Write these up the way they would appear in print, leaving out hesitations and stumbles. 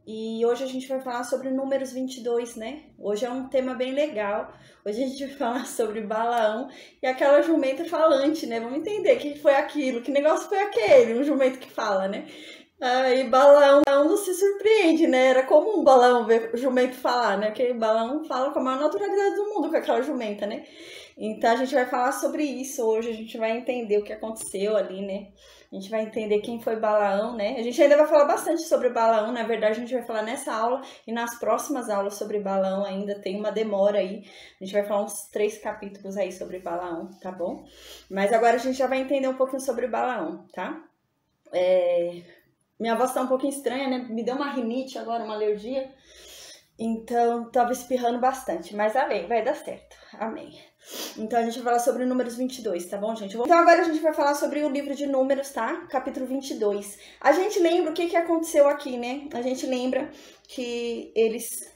e hoje a gente vai falar sobre Números 22, né? Hoje é um tema bem legal. Hoje a gente vai falar sobre Balaão e aquela jumenta falante, né? Vamos entender o que foi aquilo, que negócio foi aquele, um jumento que fala, né? E Balaão não se surpreende, né? Era comum Balaão ver o jumento falar, né? Porque Balaão fala com a maior naturalidade do mundo com aquela jumenta, né? Então a gente vai falar sobre isso hoje, a gente vai entender o que aconteceu ali, né? A gente vai entender quem foi Balaão, né? A gente ainda vai falar bastante sobre Balaão, na verdade a gente vai falar nessa aula e nas próximas aulas sobre Balaão ainda, tem uma demora aí. A gente vai falar uns 3 capítulos aí sobre Balaão, tá bom? Mas agora a gente já vai entender um pouquinho sobre Balaão, tá? Minha voz tá um pouquinho estranha, né? Me deu uma rinite agora, uma alergia. Então, tava espirrando bastante. Mas amém, vai dar certo. Amém. Então, a gente vai falar sobre o Números 22, tá bom, gente? Então, agora a gente vai falar sobre o livro de Números, tá? Capítulo 22. A gente lembra o que aconteceu aqui, né? A gente lembra que eles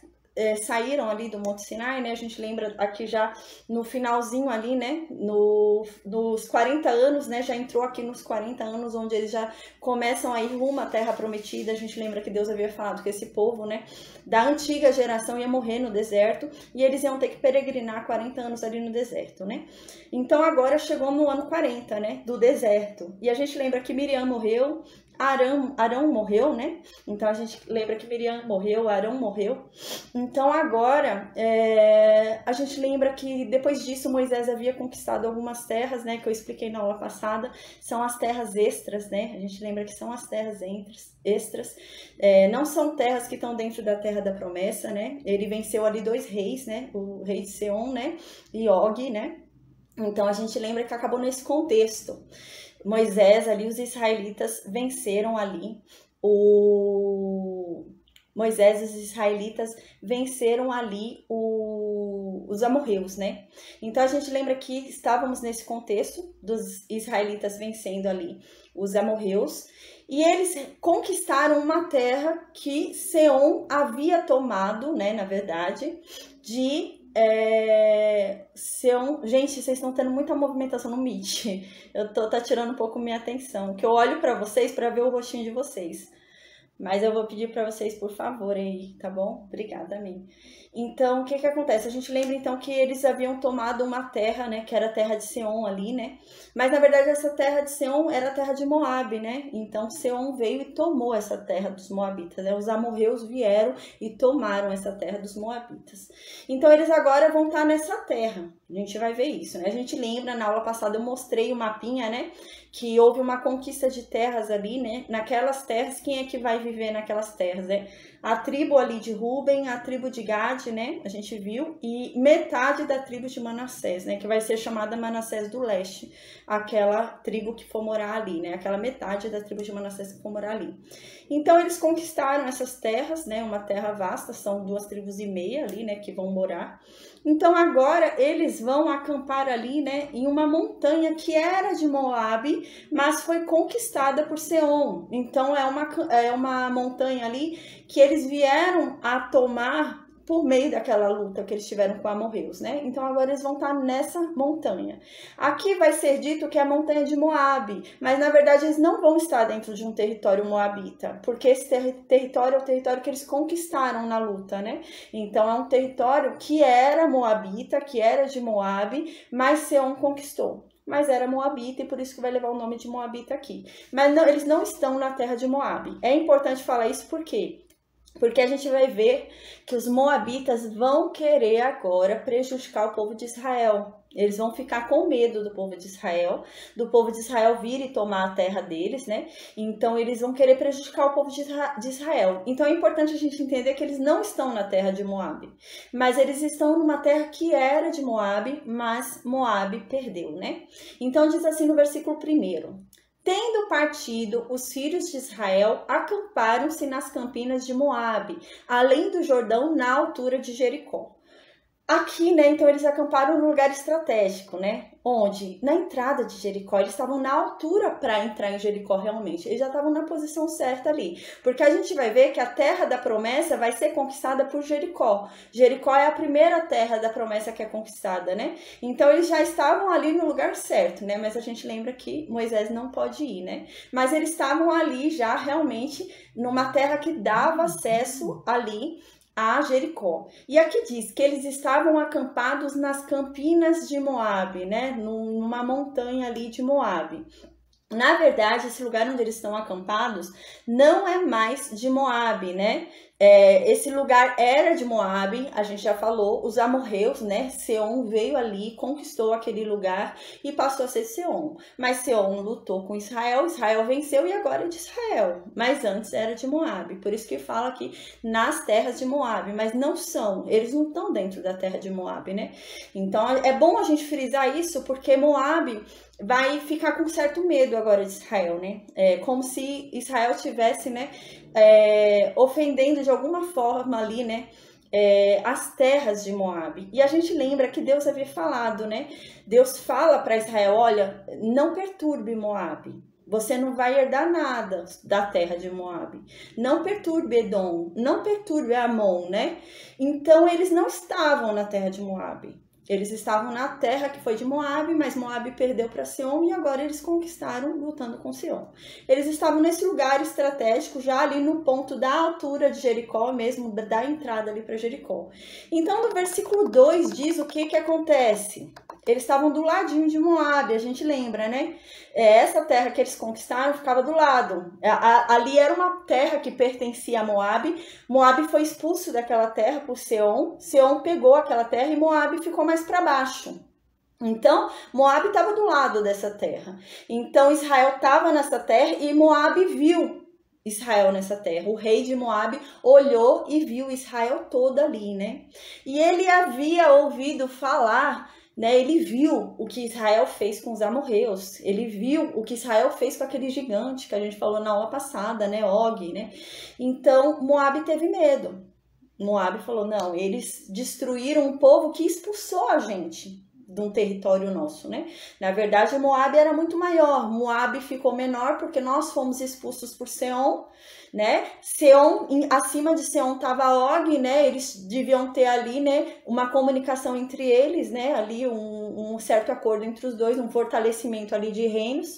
saíram ali do Monte Sinai, né? A gente lembra aqui já no finalzinho ali, né? Nos 40 anos, né? Já entrou aqui nos 40 anos, onde eles já começam a ir rumo à Terra Prometida. A gente lembra que Deus havia falado que esse povo, né? Da antiga geração ia morrer no deserto e eles iam ter que peregrinar 40 anos ali no deserto, né? Então agora chegou no ano 40, né? Do deserto. E a gente lembra que Miriam morreu, Arão morreu, né? Então a gente lembra que Miriam morreu, Arão morreu. Então agora a gente lembra que depois disso Moisés havia conquistado algumas terras, né? Que eu expliquei na aula passada. São as terras extras, né? A gente lembra que são as terras extras. Não são terras que estão dentro da terra da promessa, né? Ele venceu ali 2 reis, né? O rei de Seom, né? E Og, né? Então a gente lembra que acabou nesse contexto. Moisés ali, os israelitas venceram ali Moisés e os israelitas venceram ali os amorreus, né? Então a gente lembra que estávamos nesse contexto dos israelitas vencendo ali os amorreus e eles conquistaram uma terra que Seom havia tomado, né? Na verdade, de gente, vocês estão tendo muita movimentação no Meet. Tá tirando um pouco minha atenção. Que eu olho para vocês para ver o rostinho de vocês. Mas eu vou pedir para vocês, por favor, aí, tá bom? Obrigada, amém. Então, o que acontece? A gente lembra, então, que eles haviam tomado uma terra, né? Que era a terra de Seom ali, né? Mas, na verdade, essa terra de Seom era a terra de Moabe, né? Então, Seom veio e tomou essa terra dos Moabitas, né? Os amorreus vieram e tomaram essa terra dos Moabitas. Então, eles agora vão estar nessa terra. A gente vai ver isso, né? A gente lembra, na aula passada eu mostrei o mapinha, né? Que houve uma conquista de terras ali, né? Naquelas terras, quem é que vai viver naquelas terras, né? A tribo ali de Ruben, a tribo de Gade, né? A gente viu, e metade da tribo de Manassés, né? Que vai ser chamada Manassés do Leste, aquela tribo que for morar ali, né? Aquela metade da tribo de Manassés que for morar ali. Então, eles conquistaram essas terras, né? Uma terra vasta, são 2,5 tribos ali, né? Que vão morar. Então, agora, eles vão acampar ali, né? Em uma montanha que era de Moabe, mas foi conquistada por Seom. Então, é uma montanha ali que eles vieram a tomar por meio daquela luta que eles tiveram com amorreus, né? Então agora eles vão estar nessa montanha. Aqui vai ser dito que é a montanha de Moabe, mas na verdade eles não vão estar dentro de um território moabita, porque esse território é o território que eles conquistaram na luta, né? Então é um território que era moabita, que era de Moabe, mas Seom conquistou. Mas era moabita e por isso que vai levar o nome de moabita aqui. Mas não, eles não estão na terra de Moabe. É importante falar isso porque a gente vai ver que os moabitas vão querer agora prejudicar o povo de Israel. Eles vão ficar com medo do povo de Israel vir e tomar a terra deles, né? Então, eles vão querer prejudicar o povo de Israel. Então, é importante a gente entender que eles não estão na terra de Moabe, mas eles estão numa terra que era de Moabe, mas Moabe perdeu, né? Então, diz assim no versículo 1: Tendo partido, os filhos de Israel acamparam-se nas campinas de Moabe, além do Jordão, na altura de Jericó. Aqui, né, então eles acamparam num lugar estratégico, né? Onde? Na entrada de Jericó, eles estavam na altura para entrar em Jericó realmente. Eles já estavam na posição certa ali. Porque a gente vai ver que a terra da promessa vai ser conquistada por Jericó. Jericó é a primeira terra da promessa que é conquistada, né? Então eles já estavam ali no lugar certo, né? Mas a gente lembra que Moisés não pode ir, né? Mas eles estavam ali já realmente numa terra que dava acesso ali a Jericó. E aqui diz que eles estavam acampados nas campinas de Moabe, né? Numa montanha ali de Moabe. Na verdade, esse lugar onde eles estão acampados não é mais de Moabe, né? Esse lugar era de Moabe, a gente já falou, os amorreus, né? Seom veio ali, conquistou aquele lugar e passou a ser Seom. Mas Seom lutou com Israel, Israel venceu e agora é de Israel. Mas antes era de Moabe, por isso que fala aqui nas terras de Moabe, mas não são, eles não estão dentro da terra de Moabe, né? Então é bom a gente frisar isso, porque Moabe vai ficar com certo medo agora de Israel, né? Como se Israel tivesse, né, ofendendo de alguma forma ali, né, as terras de Moabe. E a gente lembra que Deus havia falado, né? Deus fala para Israel, olha, não perturbe Moabe. Você não vai herdar nada da terra de Moabe. Não perturbe Edom, não perturbe Amon, né? Então eles não estavam na terra de Moabe. Eles estavam na terra que foi de Moabe, mas Moabe perdeu para Seom e agora eles conquistaram lutando com Seom. Eles estavam nesse lugar estratégico, já ali no ponto da altura de Jericó, mesmo da entrada ali para Jericó. Então, no versículo 2 diz o que acontece. Eles estavam do ladinho de Moabe, a gente lembra, né? Essa terra que eles conquistaram ficava do lado. Ali era uma terra que pertencia a Moabe. Moabe foi expulso daquela terra por Seom. Seom pegou aquela terra e Moabe ficou mais para baixo. Então, Moabe estava do lado dessa terra. Então, Israel estava nessa terra e Moabe viu Israel nessa terra. O rei de Moabe olhou e viu Israel todo ali, né? E ele havia ouvido falar, né, ele viu o que Israel fez com os amorreus, ele viu o que Israel fez com aquele gigante que a gente falou na aula passada, né, Og, né? Então, Moabe teve medo. Moabe falou, não, eles destruíram um povo que expulsou a gente de um território nosso, né? Na verdade, Moabe era muito maior. Moabe ficou menor porque nós fomos expulsos por Seom, né? Seom, acima de Seom estava Og, né? Eles deviam ter ali, né, uma comunicação entre eles, né? Ali um certo acordo entre os dois, um fortalecimento ali de reinos.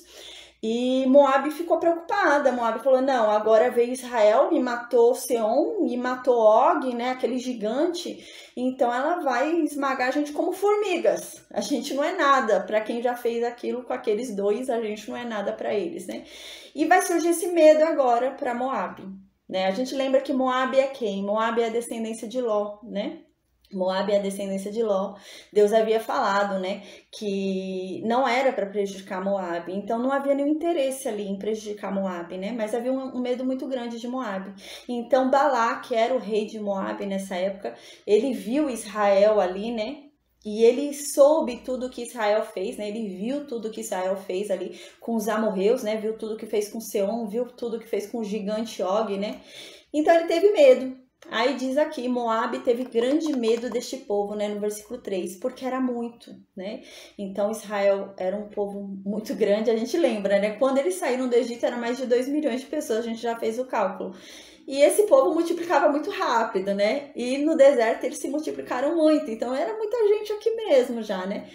E Moabe ficou preocupada. Moabe falou, não, agora veio Israel e matou Seom e matou Og, né, aquele gigante. Então ela vai esmagar a gente como formigas. A gente não é nada. Para quem já fez aquilo com aqueles dois, a gente não é nada para eles, né? E vai surgir esse medo agora para Moabe, né? A gente lembra que Moabe é quem? Moabe é a descendência de Ló, né? Moabe é a descendência de Ló. Deus havia falado, né, que não era para prejudicar Moabe. Então não havia nenhum interesse ali em prejudicar Moabe, né? Mas havia um medo muito grande de Moabe. Então Balaque, que era o rei de Moabe nessa época, ele viu Israel ali, né? E ele soube tudo que Israel fez, né? Ele viu tudo que Israel fez ali com os amorreus, né? Viu tudo que fez com Seom, viu tudo que fez com o gigante Og, né? Então ele teve medo. Aí diz aqui, Moabe teve grande medo deste povo, né, no versículo 3, porque era muito, né? Então Israel era um povo muito grande, a gente lembra, né? Quando eles saíram do Egito era mais de 2 milhões de pessoas, a gente já fez o cálculo. E esse povo multiplicava muito rápido, né? E no deserto eles se multiplicaram muito, então era muita gente aqui mesmo já, né?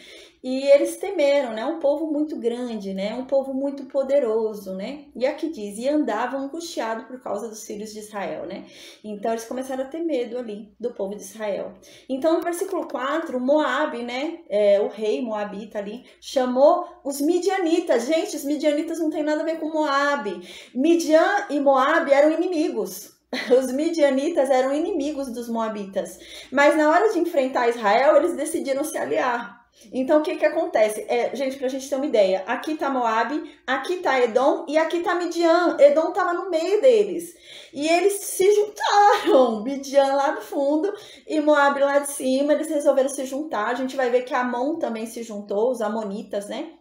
E eles temeram, né? Um povo muito grande, né? Um povo muito poderoso, né? E aqui diz, e andavam angustiados por causa dos filhos de Israel, né? Então eles começaram a ter medo ali do povo de Israel. Então no versículo 4, Moabe, né? O rei moabita ali, chamou os midianitas. Gente, os midianitas não tem nada a ver com Moabe. Midian e Moabe eram inimigos. Os midianitas eram inimigos dos moabitas. Mas na hora de enfrentar Israel, eles decidiram se aliar. Então, o que acontece? Gente, pra gente ter uma ideia, aqui tá Moabe, aqui tá Edom e aqui tá Midian. Edom tava no meio deles. E eles se juntaram, Midian lá no fundo e Moabe lá de cima, eles resolveram se juntar. A gente vai ver que Amon também se juntou, os amonitas, né?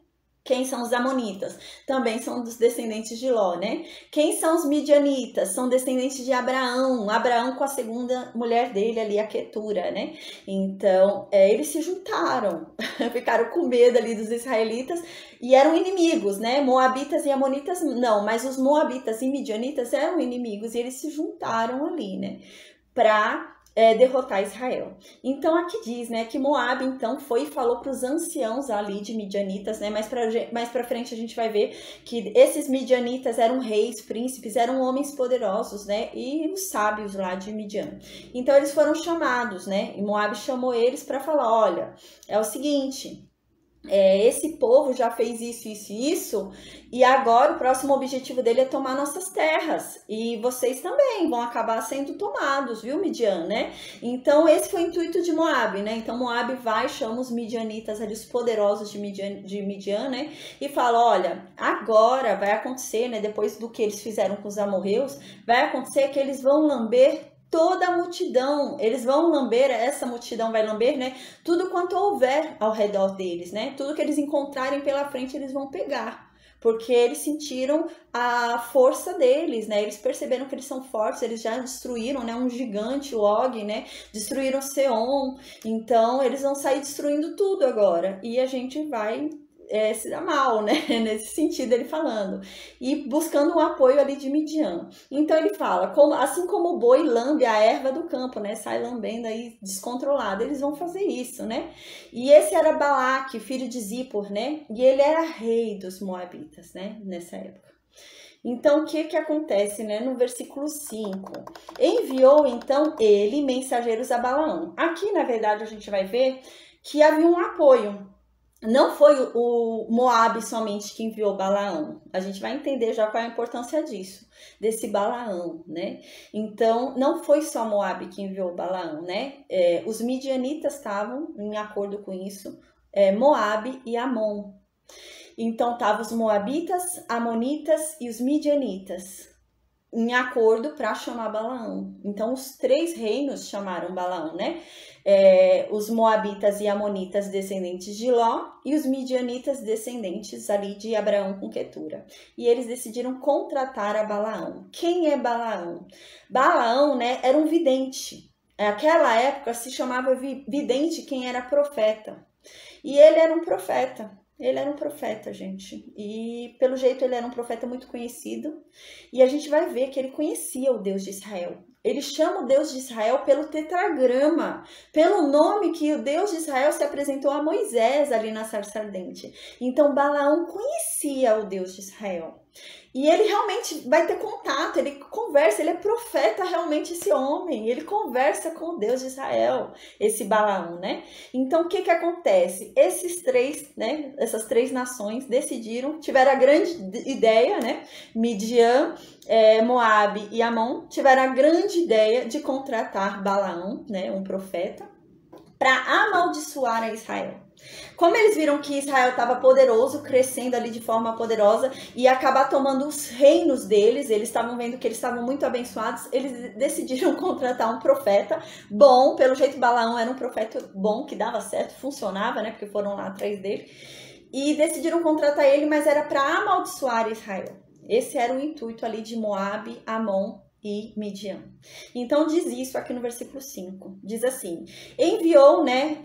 Quem são os amonitas? Também são dos descendentes de Ló, né? Quem são os midianitas? São descendentes de Abraão. Abraão com a segunda mulher dele ali, a Quetura, né? Então, eles se juntaram, ficaram com medo ali dos israelitas e eram inimigos, né? Moabitas e amonitas não, mas os moabitas e midianitas eram inimigos e eles se juntaram ali, né? Para derrotar Israel. Então aqui diz, né, que Moabe então foi e falou para os anciãos ali de midianitas, né, mais para frente a gente vai ver que esses midianitas eram reis, príncipes, eram homens poderosos, né, e os sábios lá de Midian. Então eles foram chamados, né, e Moabe chamou eles para falar, olha, é o seguinte, esse povo já fez isso, e agora o próximo objetivo dele é tomar nossas terras, e vocês também vão acabar sendo tomados, viu, Midian, né? Então esse foi o intuito de Moabe, né? Então Moabe vai, chama os midianitas ali, os poderosos de Midian, né? E fala, olha, agora vai acontecer, né, depois do que eles fizeram com os amorreus, vai acontecer que eles vão lamber toda a multidão, eles vão lamber, essa multidão vai lamber, né, tudo quanto houver ao redor deles, né, tudo que eles encontrarem pela frente eles vão pegar, porque eles sentiram a força deles, né, eles perceberam que eles são fortes, eles já destruíram, né, um gigante, o Og, né, destruíram Seom, então eles vão sair destruindo tudo agora, e a gente vai se dá mal, né? Nesse sentido ele falando. E buscando um apoio ali de Midian. Então ele fala, assim como o boi lambe a erva do campo, né? Sai lambendo aí descontrolado. Eles vão fazer isso, né? E esse era Balaque, filho de Zippor, né? E ele era rei dos Moabitas, né? Nessa época. Então, o que acontece, né? No versículo 5. Enviou, então, ele mensageiros a Balaão. Aqui, na verdade, a gente vai ver que havia um apoio. Não foi o Moabe somente que enviou Balaão. A gente vai entender já qual é a importância disso, desse Balaão, né? Então, não foi só Moabe que enviou Balaão, né? Os midianitas estavam em acordo com isso, Moabe e Amon. Então, estavam os moabitas, amonitas e os midianitas em acordo para chamar Balaão. Então, os três reinos chamaram Balaão, né? Os moabitas e amonitas descendentes de Ló e os midianitas descendentes ali de Abraão com Quetura. E eles decidiram contratar a Balaão. Quem é Balaão? Balaão, né, era um vidente. Naquela época se chamava vidente quem era profeta. E ele era um profeta. Ele era um profeta, gente. E pelo jeito ele era um profeta muito conhecido. E a gente vai ver que ele conhecia o Deus de Israel. Ele chama o Deus de Israel pelo tetragrama, pelo nome que o Deus de Israel se apresentou a Moisés ali na sarça ardente. Então Balaão conhecia o Deus de Israel. E ele realmente vai ter contato, ele conversa, ele é profeta realmente, esse homem, ele conversa com o Deus de Israel, esse Balaão, né? Então o que acontece? Esses três, né, essas três nações decidiram, tiveram a grande ideia, né? Midian, Moabe e Amon tiveram a grande ideia de contratar Balaão, né, um profeta, para amaldiçoar a Israel. Como eles viram que Israel estava poderoso, crescendo ali de forma poderosa e acabar tomando os reinos deles, eles estavam vendo que eles estavam muito abençoados, eles decidiram contratar um profeta bom, pelo jeito Balaão era um profeta bom, que dava certo, funcionava, né, porque foram lá atrás dele, e decidiram contratar ele, mas era para amaldiçoar Israel. Esse era o intuito ali de Moabe, Amon e Midian. Então diz isso aqui no versículo 5, diz assim, enviou, né,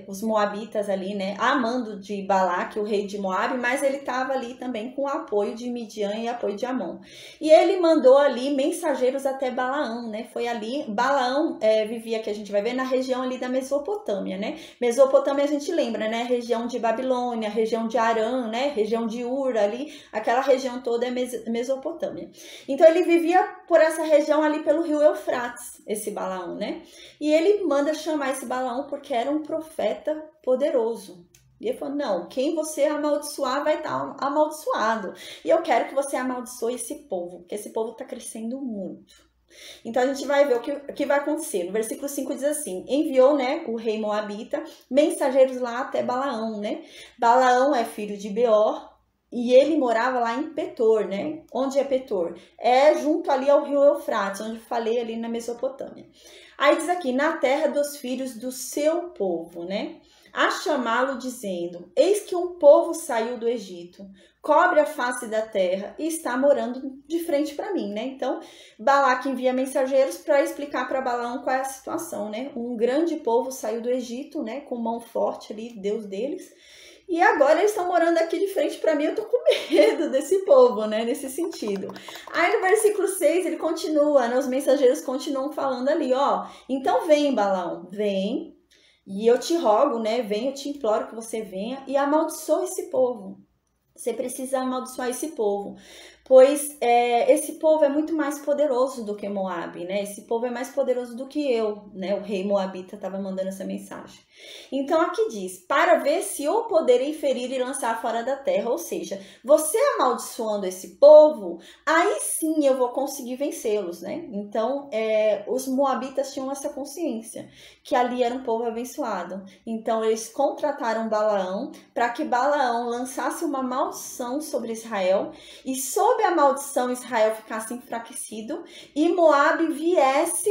os moabitas ali, né, a mando de Balaque, o rei de Moabe, mas ele estava ali também com o apoio de Midian e apoio de Amon. E ele mandou ali mensageiros até Balaão, né, foi ali, Balaão vivia, que a gente vai ver, na região ali da Mesopotâmia, né, Mesopotâmia a gente lembra, né, região de Babilônia, região de Arã, né, região de Ur ali, aquela região toda é Mesopotâmia. Então ele vivia por essa região ali pelo rio Eufrates, esse Balaão, né? E ele manda chamar esse Balaão porque era um profeta poderoso. E ele falou, não, quem você amaldiçoar vai estar amaldiçoado. E eu quero que você amaldiçoe esse povo, porque esse povo está crescendo muito. Então a gente vai ver o que vai acontecer. No versículo 5 diz assim, enviou, né, o rei Moabita, mensageiros lá até Balaão, né? Balaão é filho de Beor, e ele morava lá em Petor, né? Onde é Petor? É junto ali ao rio Eufrates, onde eu falei ali na Mesopotâmia. Aí diz aqui, na terra dos filhos do seu povo, né? a chamá-lo, dizendo: eis que um povo saiu do Egito, cobre a face da terra e está morando de frente para mim, né? Então, Balaque envia mensageiros para explicar para Balaão qual é a situação, né? Um grande povo saiu do Egito, né? Com mão forte ali, Deus deles. E agora eles estão morando aqui de frente para mim, eu tô com medo desse povo, né? Nesse sentido. Aí no versículo 6 ele continua, né? Os mensageiros continuam falando ali, ó. Então vem, Balaão, vem. E eu te rogo, né? Vem, eu te imploro que você venha e amaldiçoe esse povo. Você precisa amaldiçoar esse povo, pois esse povo é muito mais poderoso do que Moabe, né? Esse povo é mais poderoso do que eu, né? O rei Moabita estava mandando essa mensagem. Então aqui diz, para ver se o poderei ferir e lançar fora da terra, ou seja, você amaldiçoando esse povo, aí sim eu vou conseguir vencê-los, né? Então os Moabitas tinham essa consciência, que ali era um povo abençoado. Então eles contrataram Balaão para que Balaão lançasse uma maldição sobre Israel e sob a maldição Israel ficasse enfraquecido e Moabe viesse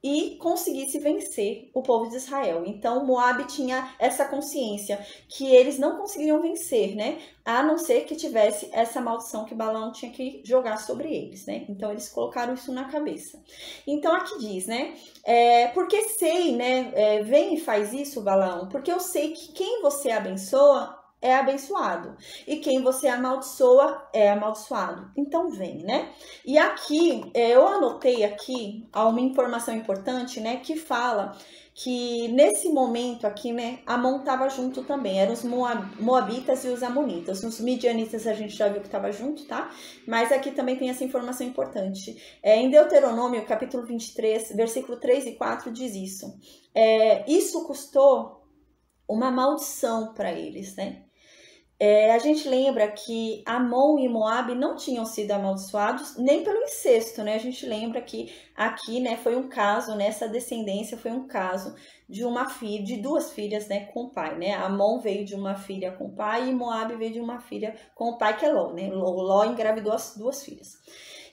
e conseguisse vencer o povo de Israel. Então Moabe tinha essa consciência que eles não conseguiriam vencer, né? A não ser que tivesse essa maldição que Balaão tinha que jogar sobre eles, né? Então eles colocaram isso na cabeça. Então aqui diz, né? Porque sei, né? Vem e faz isso, Balaão, porque eu sei que quem você abençoa é abençoado. E quem você amaldiçoa é amaldiçoado. Então vem, né? E aqui, eu anotei aqui uma informação importante, né? Que fala que nesse momento aqui, né? Amon estava junto também. Eram os Moabitas e os Amonitas. Os Midianitas a gente já viu que estava junto, tá? Mas aqui também tem essa informação importante. Em Deuteronômio, capítulo 23, versículo 3 e 4, diz isso. Isso custou uma maldição para eles, né? A gente lembra que Amon e Moabe não tinham sido amaldiçoados nem pelo incesto, né? A gente lembra que aqui, né, foi um caso, né, essa descendência foi um caso de uma filha, de duas filhas, né, com o pai, né? Amon veio de uma filha com o pai e Moabe veio de uma filha com o pai, que é Ló, né? Ló engravidou as duas filhas.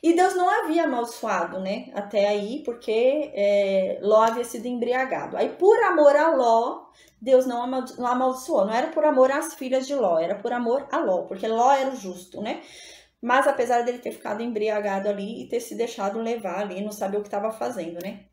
E Deus não havia amaldiçoado, né? Até aí, porque Ló havia sido embriagado. Aí, por amor a Ló, Deus não amaldiçoou. Não era por amor às filhas de Ló, era por amor a Ló, porque Ló era o justo, né? Mas apesar dele ter ficado embriagado ali e ter se deixado levar ali, não sabia o que estava fazendo, né?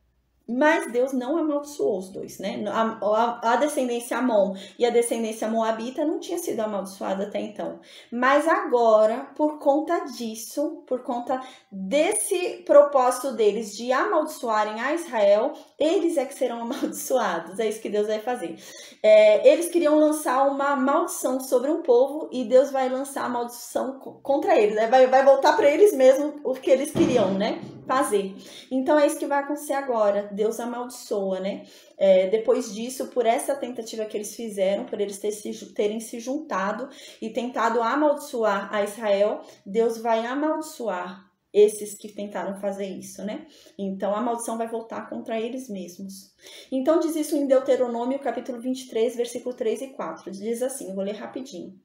Mas Deus não amaldiçoou os dois, né? A descendência Amon e a descendência Moabita não tinha sido amaldiçoada até então. Mas agora, por conta disso, por conta desse propósito deles de amaldiçoarem a Israel, eles é que serão amaldiçoados. É isso que Deus vai fazer. Eles queriam lançar uma maldição sobre um povo e Deus vai lançar a maldição contra eles, né? Vai voltar para eles mesmo o que eles queriam, né? Fazer. Então é isso que vai acontecer agora. Deus amaldiçoa, né? Depois disso, por essa tentativa que eles fizeram, por eles terem se juntado e tentado amaldiçoar a Israel, Deus vai amaldiçoar esses que tentaram fazer isso, né? Então a maldição vai voltar contra eles mesmos. Então diz isso em Deuteronômio capítulo 23, versículo 3 e 4. Diz assim, eu vou ler rapidinho.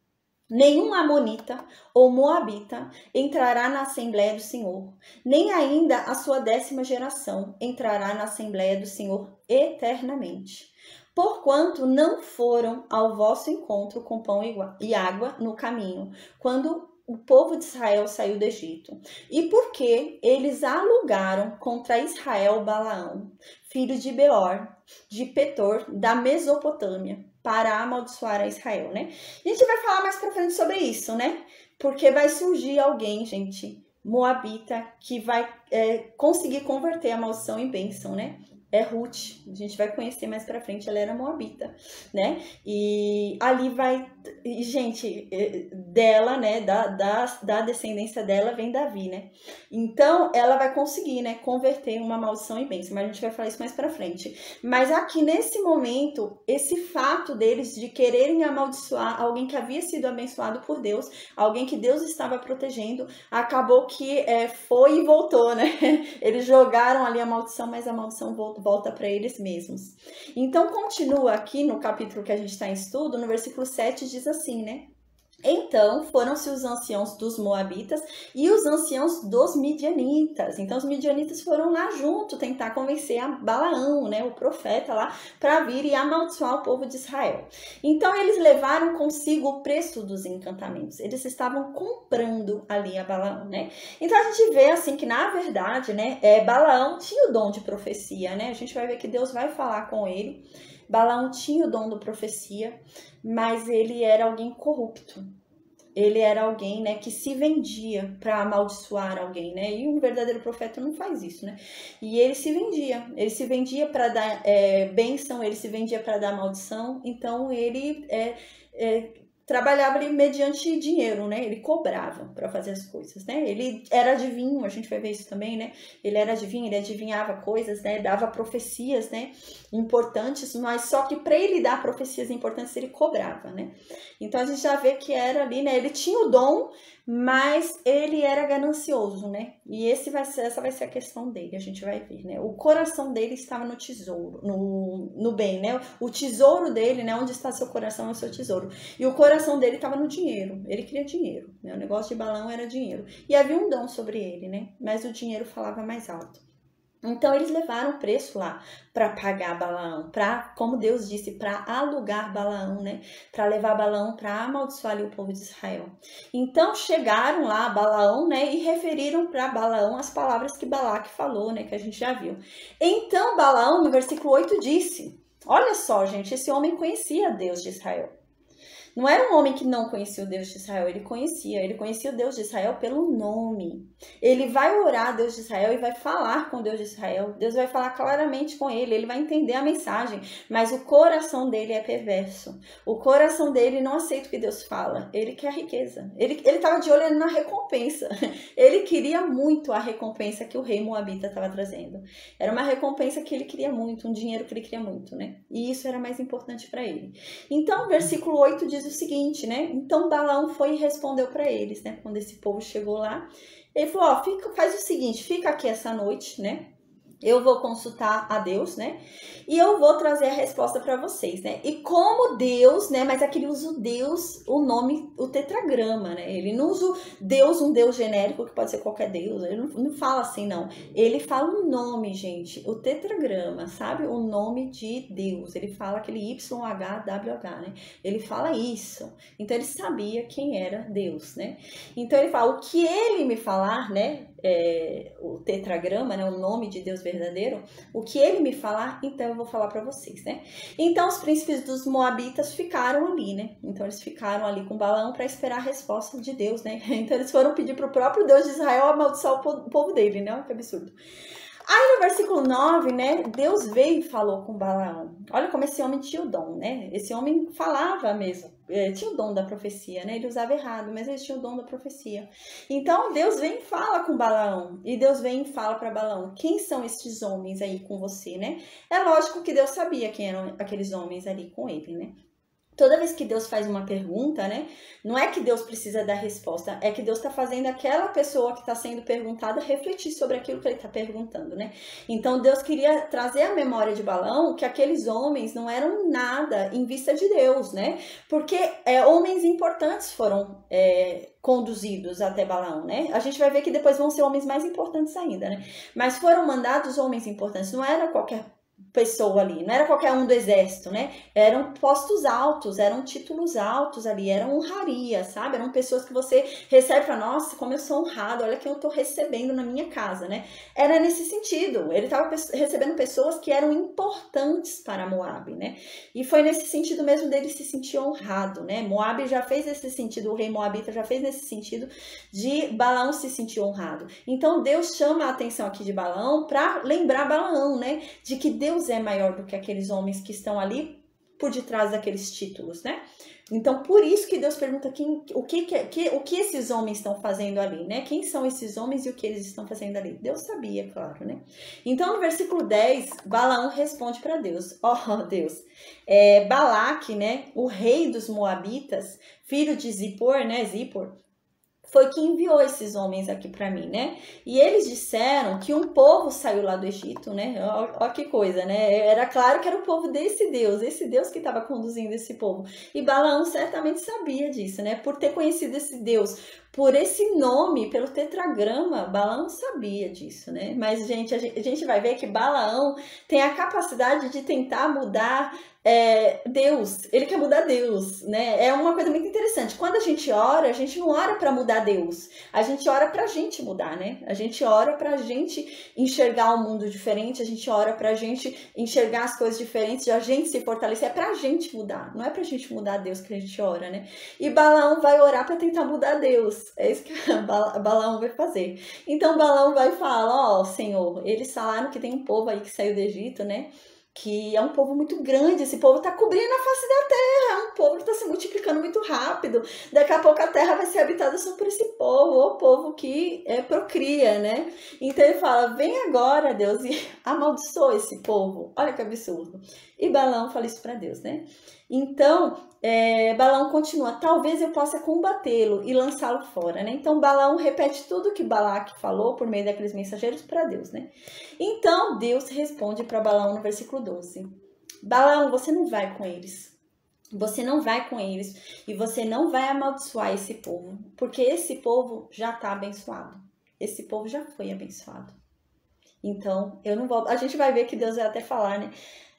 Nenhum amonita ou moabita entrará na Assembleia do Senhor, nem ainda a sua 10ª geração entrará na Assembleia do Senhor eternamente. Porquanto não foram ao vosso encontro com pão e água no caminho, quando o povo de Israel saiu do Egito. E porque eles alugaram contra Israel Balaão, filho de Beor, de Petor, da Mesopotâmia, para amaldiçoar a Israel, né? A gente vai falar mais pra frente sobre isso, né? Porque vai surgir alguém, gente, moabita, que vai conseguir converter a maldição em bênção, né? É Ruth, a gente vai conhecer mais pra frente, ela era moabita, né? E ali gente, dela, né, da descendência dela vem Davi, né? Então, ela vai conseguir, né, converter uma maldição em bênção, mas a gente vai falar isso mais pra frente. Mas aqui, nesse momento, esse fato deles de quererem amaldiçoar alguém que havia sido abençoado por Deus, alguém que Deus estava protegendo, acabou que foi e voltou, né? Eles jogaram ali a maldição, mas a maldição volta para eles mesmos. Então, continua aqui no capítulo que a gente está em estudo, no versículo 7, diz assim, né? Então foram-se os anciãos dos Moabitas e os anciãos dos Midianitas. Então os Midianitas foram lá junto tentar convencer a Balaão, né, o profeta lá, para vir e amaldiçoar o povo de Israel. Então eles levaram consigo o preço dos encantamentos. Eles estavam comprando ali a Balaão, né? Então a gente vê assim que na verdade, né, Balaão tinha o dom de profecia, né? A gente vai ver que Deus vai falar com ele. Balaão tinha o dom da profecia, mas ele era alguém corrupto. Ele era alguém, né, que se vendia para amaldiçoar alguém, né? E um verdadeiro profeta não faz isso, né? E ele se vendia para dar bênção, ele se vendia para dar maldição. Então ele trabalhava ali mediante dinheiro, né? Ele cobrava para fazer as coisas, né? Ele era adivinho, a gente vai ver isso também, né? Ele era adivinho, ele adivinhava coisas, né? Dava profecias, né? Importantes, mas só que para ele dar profecias importantes ele cobrava, né? Então a gente já vê que era ali, né? Ele tinha o dom, mas ele era ganancioso, né? E essa vai ser a questão dele, a gente vai ver, né? O coração dele estava no tesouro, no bem, né? O tesouro dele, né? Onde está seu coração é o seu tesouro. E o coração dele estava no dinheiro, ele queria dinheiro, né? O negócio de Balaão era dinheiro. E havia um dom sobre ele, né? Mas o dinheiro falava mais alto. Então eles levaram o preço lá para pagar Balaão, para, como Deus disse, para alugar Balaão, né? Para levar Balaão para amaldiçoar ali o povo de Israel. Então chegaram lá a Balaão, né? E referiram para Balaão as palavras que Balaque falou, né? Que a gente já viu. Então Balaão, no versículo 8, disse: olha só, gente, esse homem conhecia Deus de Israel. Não era um homem que não conhecia o Deus de Israel, ele conhecia o Deus de Israel pelo nome. Ele vai orar a Deus de Israel e vai falar com Deus de Israel. Deus vai falar claramente com ele vai entender a mensagem, mas o coração dele é perverso. O coração dele não aceita o que Deus fala, ele quer a riqueza. Ele estava de olho na recompensa. Ele queria muito a recompensa que o rei Moabita estava trazendo. Era uma recompensa que ele queria muito, um dinheiro que ele queria muito, né? E isso era mais importante para ele. Então, versículo 8 diz o seguinte, né? Então Balaão foi e respondeu para eles, né? Quando esse povo chegou lá, ele falou: ó, faz o seguinte, fica aqui essa noite, né? Eu vou consultar a Deus, né? E eu vou trazer a resposta para vocês, né? E como Deus, né? Mas aqui ele usa o Deus, o nome, o tetragrama, né? Ele não usa Deus, um Deus genérico, que pode ser qualquer Deus. Ele não fala assim, não. Ele fala o nome, gente. O tetragrama, sabe? O nome de Deus. Ele fala aquele YHWH, né? Ele fala isso. Então ele sabia quem era Deus, né? Então ele fala, o que ele me falar, né? O tetragrama, né, o nome de Deus verdadeiro, o que ele me falar, então eu vou falar para vocês, né? Então os príncipes dos Moabitas ficaram ali, né? Então eles ficaram ali com Balaão para esperar a resposta de Deus, né? Então eles foram pedir para o próprio Deus de Israel amaldiçoar o povo dele, né? Que absurdo. Aí no versículo 9, né, Deus veio e falou com Balaão. Olha como esse homem tinha o dom, né? Esse homem falava mesmo, tinha o dom da profecia, né? Ele usava errado, mas ele tinha o dom da profecia. Então Deus vem e fala com Balaão. E Deus vem e fala para Balaão: quem são esses homens aí com você, né? É lógico que Deus sabia quem eram aqueles homens ali com ele, né? Toda vez que Deus faz uma pergunta, né? Não é que Deus precisa dar resposta, é que Deus está fazendo aquela pessoa que está sendo perguntada refletir sobre aquilo que ele está perguntando, né? Então Deus queria trazer à memória de Balaão que aqueles homens não eram nada em vista de Deus, né? Porque homens importantes foram conduzidos até Balaão, né? A gente vai ver que depois vão ser homens mais importantes ainda, né? Mas foram mandados homens importantes, não era qualquer pessoa ali, não era qualquer um do exército, né? Eram postos altos, eram títulos altos ali, eram honraria, sabe? Eram pessoas que você recebe para, nossa, como eu sou honrado, olha quem eu tô recebendo na minha casa, né? Era nesse sentido, ele estava recebendo pessoas que eram importantes para Moabe, né? E foi nesse sentido mesmo dele se sentir honrado, né? Moabe já fez esse sentido, o rei Moabita já fez nesse sentido de Balaão se sentir honrado. Então Deus chama a atenção aqui de Balaão para lembrar Balaão, né? De que Deus é maior do que aqueles homens que estão ali por detrás daqueles títulos, né? Então, por isso que Deus pergunta o que esses homens estão fazendo ali, né? Quem são esses homens e o que eles estão fazendo ali? Deus sabia, claro, né? Então, no versículo 10, Balaão responde para Deus: ó Deus, Balaque, né? O rei dos Moabitas, filho de Zippor, né? Zippor, foi que enviou esses homens aqui para mim, né? E eles disseram que um povo saiu lá do Egito, né? Ó que coisa, né? Era claro que era o povo esse Deus que estava conduzindo esse povo. E Balaão certamente sabia disso, né? Por ter conhecido esse Deus, por esse nome, pelo tetragrama, Balaão sabia disso, né? Mas, gente, a gente vai ver que Balaão tem a capacidade de tentar mudar Deus. Ele quer mudar Deus, né? É uma coisa muito interessante. Quando a gente não ora para mudar Deus. A gente ora pra gente mudar, né? A gente ora pra gente enxergar um mundo diferente, a gente ora pra gente enxergar as coisas diferentes, a gente se fortalecer. É pra gente mudar, não é pra gente mudar Deus que a gente ora, né? E Balaão vai orar pra tentar mudar Deus. É isso que Balaão vai fazer. Então Balaão vai falar, ó, Senhor, eles falaram que tem um povo aí que saiu do Egito, né? Que é um povo muito grande, esse povo está cobrindo a face da terra, é um povo que está se multiplicando muito rápido, daqui a pouco a terra vai ser habitada só por esse povo, o povo que procria, né? Então ele fala, vem agora, Deus, e amaldiçoa esse povo, olha que absurdo. E Balaão fala isso para Deus, né? Então, Balaão continua, talvez eu possa combatê-lo e lançá-lo fora, né? Então Balaão repete tudo que Balaque falou por meio daqueles mensageiros para Deus, né? Então Deus responde para Balaão no versículo 12. Balaão, você não vai com eles. Você não vai com eles e você não vai amaldiçoar esse povo, porque esse povo já está abençoado. Esse povo já foi abençoado. Então, eu não vou... A gente vai ver que Deus vai até falar, né?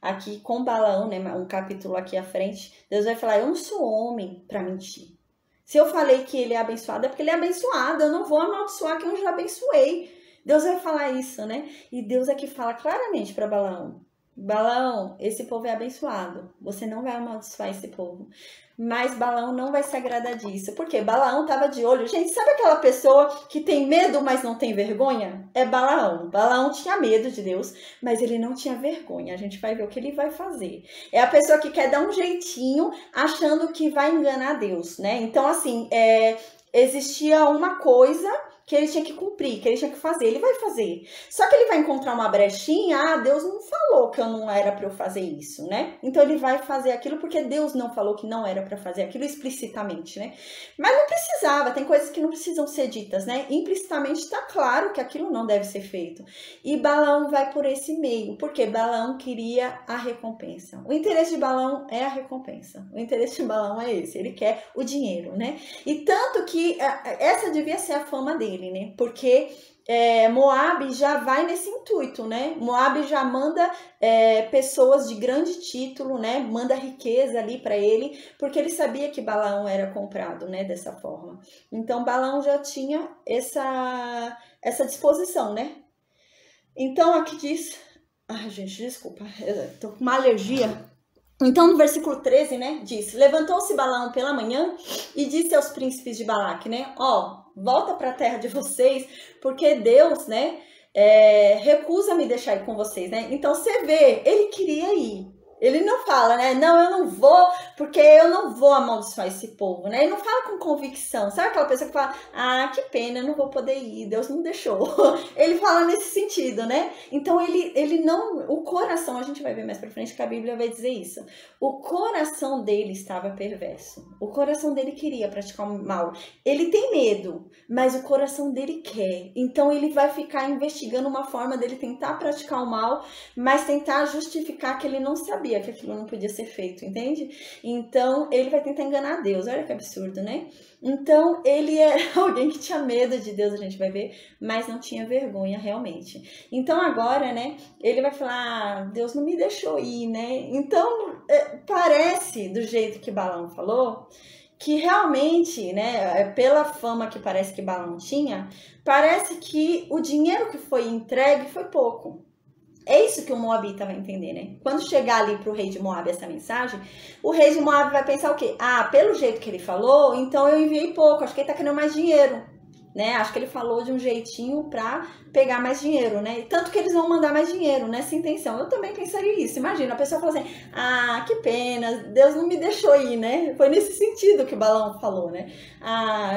Aqui com Balaão, né, um capítulo aqui à frente, Deus vai falar, eu não sou homem para mentir. Se eu falei que ele é abençoado, é porque ele é abençoado, eu não vou amaldiçoar quem eu já abençoei. Deus vai falar isso, né? E Deus aqui fala claramente para Balaão, Balaão, esse povo é abençoado, você não vai amaldiçoar esse povo. Mas Balaão não vai se agradar disso. Porque Balaão estava de olho. Gente, sabe aquela pessoa que tem medo, mas não tem vergonha? É Balaão. Balaão tinha medo de Deus, mas ele não tinha vergonha. A gente vai ver o que ele vai fazer. É a pessoa que quer dar um jeitinho, achando que vai enganar Deus, né? Então, assim, existia uma coisa que ele tinha que cumprir, que ele tinha que fazer, ele vai fazer. Só que ele vai encontrar uma brechinha, Deus não falou que eu não era para eu fazer isso, né? Então ele vai fazer aquilo porque Deus não falou que não era para fazer aquilo explicitamente, né? Mas não precisava, tem coisas que não precisam ser ditas, né? Implicitamente está claro que aquilo não deve ser feito. E Balaão vai por esse meio, porque Balaão queria a recompensa. O interesse de Balaão é a recompensa. O interesse de Balaão é esse, ele quer o dinheiro, né? E tanto que essa devia ser a fama dele, né? Porque Moabe já vai nesse intuito, né? Moabe já manda pessoas de grande título, né? Manda riqueza ali para ele, porque ele sabia que Balaão era comprado, né? Dessa forma. Então Balaão já tinha essa disposição, né? Então aqui diz... Ai, gente, desculpa, eu tô com uma alergia. Então, no versículo 13, né, diz, levantou-se Balaão pela manhã e disse aos príncipes de Balaque, né, volta para a terra de vocês, porque Deus, né, recusa me deixar ir com vocês, né. Então, você vê, ele queria ir. Ele não fala, né, não, eu não vou, porque eu não vou amaldiçoar esse povo, né. Ele não fala com convicção. Sabe aquela pessoa que fala, que pena, eu não vou poder ir, Deus não deixou. Ele fala nesse sentido, né. Então, ele não... O coração, a gente vai ver mais pra frente que a Bíblia vai dizer isso. O coração dele estava perverso. O coração dele queria praticar o mal. Ele tem medo, mas o coração dele quer. Então, ele vai ficar investigando uma forma dele tentar praticar o mal, mas tentar justificar que ele não sabia que aquilo não podia ser feito, entende? Então, ele vai tentar enganar Deus. Olha que absurdo, né? Então, ele é alguém que tinha medo de Deus, a gente vai ver, mas não tinha vergonha realmente. Então, agora, né, ele vai falar, Deus não me deixou ir, né? Então, parece, do jeito que Balaão falou, que realmente, né, pela fama que parece que Balaão tinha, parece que o dinheiro que foi entregue foi pouco. É isso que o Moabita vai entender, né? Quando chegar ali pro rei de Moab essa mensagem, o rei de Moab vai pensar o quê? Pelo jeito que ele falou, então eu enviei pouco, acho que ele tá querendo mais dinheiro, né? Acho que ele falou de um jeitinho pra pegar mais dinheiro, né? Tanto que eles vão mandar mais dinheiro nessa intenção. Eu também pensaria isso. Imagina, a pessoa fala assim, que pena, Deus não me deixou ir, né? Foi nesse sentido que o Balaão falou, né?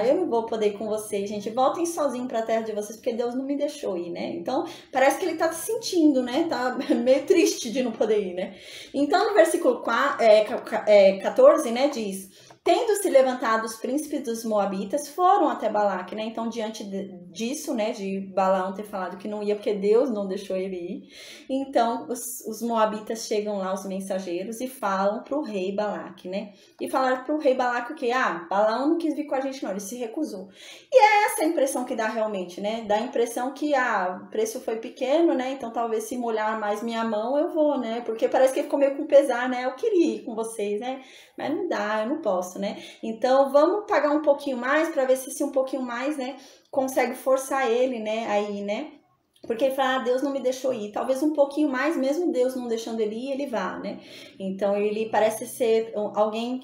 Eu não vou poder ir com vocês, gente. Voltem sozinho pra terra de vocês, porque Deus não me deixou ir, né? Então, parece que ele tá se sentindo, né? Tá meio triste de não poder ir, né? Então, no versículo 14, né, diz... Tendo se levantado os príncipes dos Moabitas, foram até Balaque, né? Então, diante disso, né, de Balaão ter falado que não ia porque Deus não deixou ele ir, então os Moabitas chegam lá, os mensageiros, e falam pro rei Balaque, né? E falaram pro rei Balaque o quê? Balaão não quis vir com a gente não, ele se recusou. E é essa a impressão que dá realmente, né? Dá a impressão que, o preço foi pequeno, né? Então, talvez se molhar mais minha mão, eu vou, né? Porque parece que ele ficou meio com pesar, né? Eu queria ir com vocês, né? Mas não dá, eu não posso, né? Então, vamos pagar um pouquinho mais para ver se um pouquinho mais, né, consegue forçar ele, né, aí, né? Porque ele fala, Deus não me deixou ir. Talvez um pouquinho mais, mesmo Deus não deixando ele ir, ele vá, né? Então, ele parece ser alguém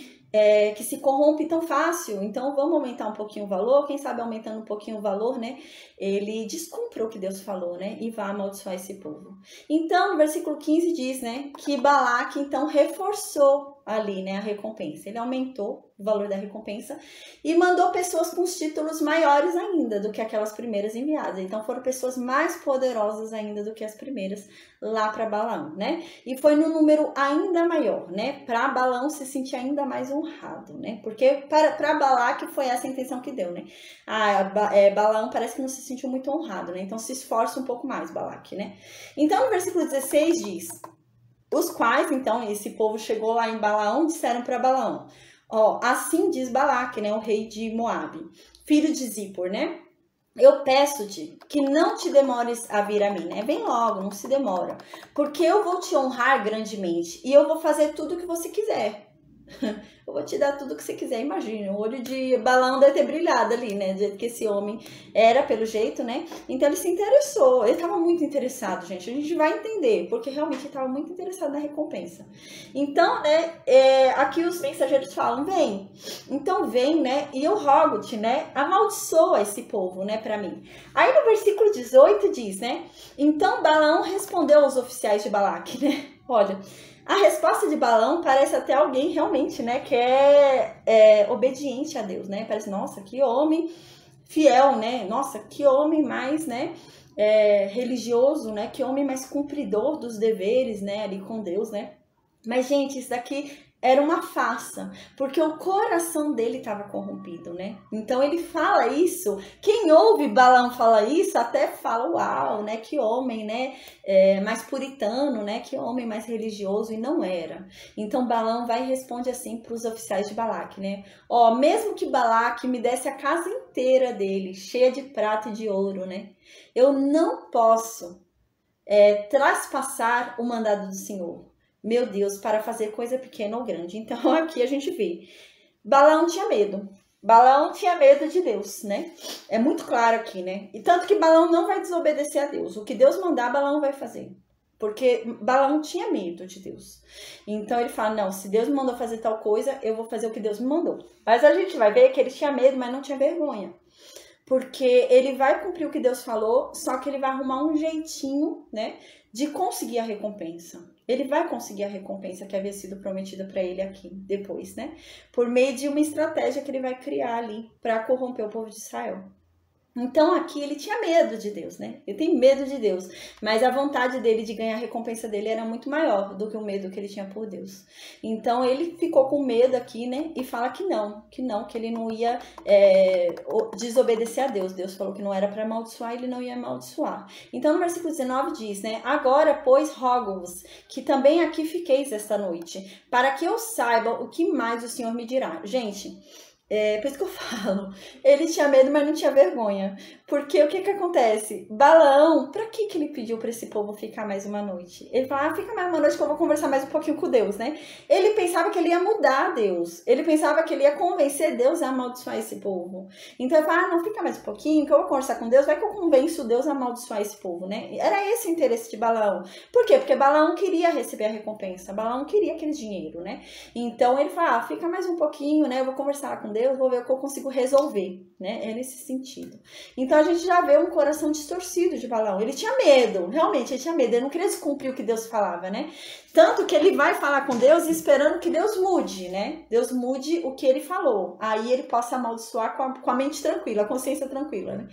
que se corrompe tão fácil. Então, vamos aumentar um pouquinho o valor. Quem sabe aumentando um pouquinho o valor, né? Ele descumpra o que Deus falou, né? E vai amaldiçoar esse povo. Então, no versículo 15 diz, né? Que Balaque, então, reforçou ali, né? A recompensa. Ele aumentou o valor da recompensa e mandou pessoas com os títulos maiores ainda do que aquelas primeiras enviadas. Então, foram pessoas mais poderosas ainda do que as primeiras lá para Balaão, né? E foi no número ainda maior, né? Para Balaão se sentir ainda mais honrado, né? Porque para Balaque foi essa a intenção que deu, né? Balaão parece que não se sentiu muito honrado, né? Então se esforça um pouco mais, Balaque, né? Então no versículo 16 diz: os quais, então, esse povo chegou lá em Balaão, disseram para Balaão: assim diz Balaque, né? O rei de Moabe, filho de Zippor, né? Eu peço-te que não te demores a vir a mim, né? Vem logo, não se demora. Porque eu vou te honrar grandemente e eu vou fazer tudo o que você quiser. Eu vou te dar tudo o que você quiser, imagina. O olho de Balaão deve ter brilhado ali, né? Do jeito que esse homem era, pelo jeito, né? Então ele se interessou. Ele estava muito interessado, gente. A gente vai entender, porque realmente ele estava muito interessado na recompensa. Então, né? Aqui os mensageiros falam: vem. Então vem, né? E eu rogo-te, né? Amaldiçoa esse povo, né? Para mim. Aí no versículo 18 diz, né? Então Balaão respondeu aos oficiais de Balaque, né? Olha. A resposta de Balaão parece até alguém realmente, né, que é obediente a Deus, né? Parece, nossa, que homem fiel, né? Nossa, que homem mais, né, religioso, né? Que homem mais cumpridor dos deveres, né, ali com Deus, né? Mas, gente, isso daqui era uma farsa, porque o coração dele estava corrompido, né? Então ele fala isso, quem ouve Balaão falar isso até fala, uau, né? Que homem, né? Mais puritano, né? Que homem mais religioso, e não era. Então Balaão vai e responde assim para os oficiais de Balaque, né? Mesmo que Balaque me desse a casa inteira dele, cheia de prata e de ouro, né? Eu não posso traspassar o mandado do Senhor, meu Deus, para fazer coisa pequena ou grande. Então aqui a gente vê, Balaão tinha medo. Balaão tinha medo de Deus, né? É muito claro aqui, né? E tanto que Balaão não vai desobedecer a Deus. O que Deus mandar, Balaão vai fazer. Porque Balaão tinha medo de Deus. Então ele fala, não, se Deus me mandou fazer tal coisa, eu vou fazer o que Deus me mandou. Mas a gente vai ver que ele tinha medo, mas não tinha vergonha. Porque ele vai cumprir o que Deus falou, só que ele vai arrumar um jeitinho, né, de conseguir a recompensa. Ele vai conseguir a recompensa que havia sido prometida para ele aqui depois, né? Por meio de uma estratégia que ele vai criar ali para corromper o povo de Israel. Então aqui ele tinha medo de Deus, né? Ele tem medo de Deus, mas a vontade dele de ganhar a recompensa dele era muito maior do que o medo que ele tinha por Deus. Então ele ficou com medo aqui, né? E fala que ele não ia desobedecer a Deus. Deus falou que não era para amaldiçoar, ele não ia amaldiçoar. Então no versículo 19 diz, né? Agora, pois, rogo-vos que também aqui fiqueis esta noite, para que eu saiba o que mais o Senhor me dirá. Gente, por isso que eu falo, ele tinha medo, mas não tinha vergonha. Porque o que acontece? Balaão, pra que ele pediu para esse povo ficar mais uma noite? Ele falou, fica mais uma noite que eu vou conversar mais um pouquinho com Deus, né? Ele pensava que ele ia mudar Deus. Ele pensava que ele ia convencer Deus a amaldiçoar esse povo. Então ele falou, não, fica mais um pouquinho que eu vou conversar com Deus, vai que eu convenço Deus a amaldiçoar esse povo, né? Era esse o interesse de Balaão. Por quê? Porque Balaão queria receber a recompensa. Balaão queria aquele dinheiro, né? Então ele falou, fica mais um pouquinho, né? Eu vou conversar com Deus, vou ver o que eu consigo resolver, né? É nesse sentido. Então a gente já vê um coração distorcido de Balaão. Ele tinha medo, realmente ele tinha medo. Ele não queria descumprir o que Deus falava, né? Tanto que ele vai falar com Deus esperando que Deus mude, né? Deus mude o que ele falou. Aí ele possa amaldiçoar com a mente tranquila, a consciência tranquila, né?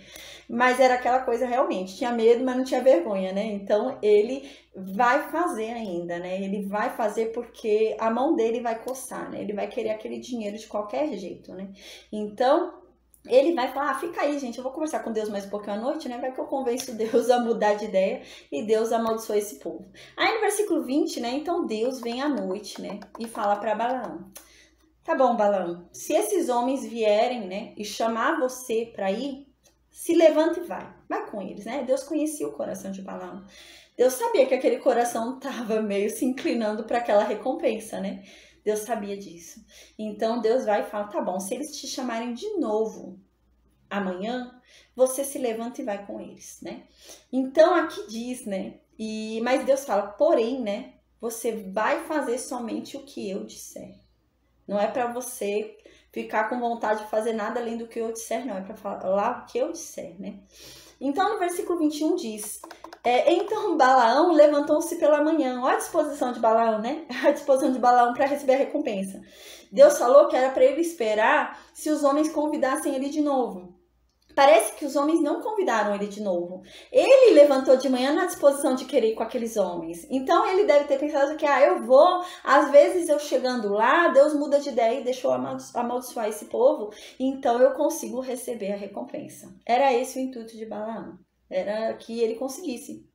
Mas era aquela coisa realmente, tinha medo, mas não tinha vergonha, né? Então ele vai fazer ainda, né? Ele vai fazer porque a mão dele vai coçar, né? Ele vai querer aquele dinheiro de qualquer jeito, né? Então, ele vai falar, fica aí, gente, eu vou conversar com Deus mais um pouquinho à noite, né? Vai que eu convenço Deus a mudar de ideia e Deus amaldiçoa esse povo. Aí no versículo 20, né? Então Deus vem à noite, né? E fala para Balaão. Tá bom, Balaão, se esses homens vierem, né? E chamar você para ir, se levanta e vai. Vai com eles, né? Deus conhecia o coração de Balaão. Deus sabia que aquele coração estava meio se inclinando para aquela recompensa, né? Deus sabia disso. Então Deus vai e fala, tá bom, se eles te chamarem de novo amanhã, você se levanta e vai com eles, né? Então aqui diz, né? Mas Deus fala, porém, né? Você vai fazer somente o que eu disser. Não é para você ficar com vontade de fazer nada além do que eu disser, não. É para falar o que eu disser, né? Então no versículo 21 diz... então Balaão levantou-se pela manhã. Olha a disposição de Balaão, né? A disposição de Balaão para receber a recompensa. Deus falou que era para ele esperar se os homens convidassem ele de novo. Parece que os homens não convidaram ele de novo. Ele levantou de manhã na disposição de querer ir com aqueles homens. Então ele deve ter pensado que, eu vou, às vezes eu chegando lá, Deus muda de ideia e deixou amaldiçoar esse povo, então eu consigo receber a recompensa. Era esse o intuito de Balaão. Era que ele conseguisse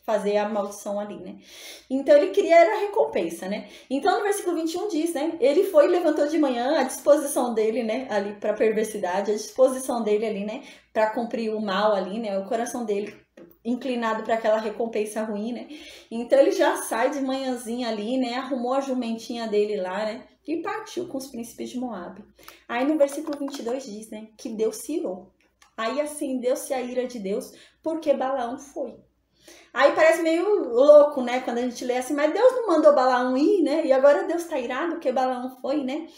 fazer a maldição ali, né? Então ele queria a recompensa, né? Então no versículo 21 diz, né? Ele foi e levantou de manhã, a disposição dele, né? Ali para perversidade, a disposição dele ali, né? Para cumprir o mal ali, né? O coração dele inclinado para aquela recompensa ruim, né? Então ele já sai de manhãzinha ali, né? Arrumou a jumentinha dele lá, né? E partiu com os príncipes de Moabe. Aí no versículo 22 diz, né? Que Deus se irou. Aí acendeu-se a ira de Deus porque Balaão foi. Aí parece meio louco, né? Quando a gente lê assim, mas Deus não mandou Balaão ir, né? E agora Deus tá irado porque Balaão foi, né?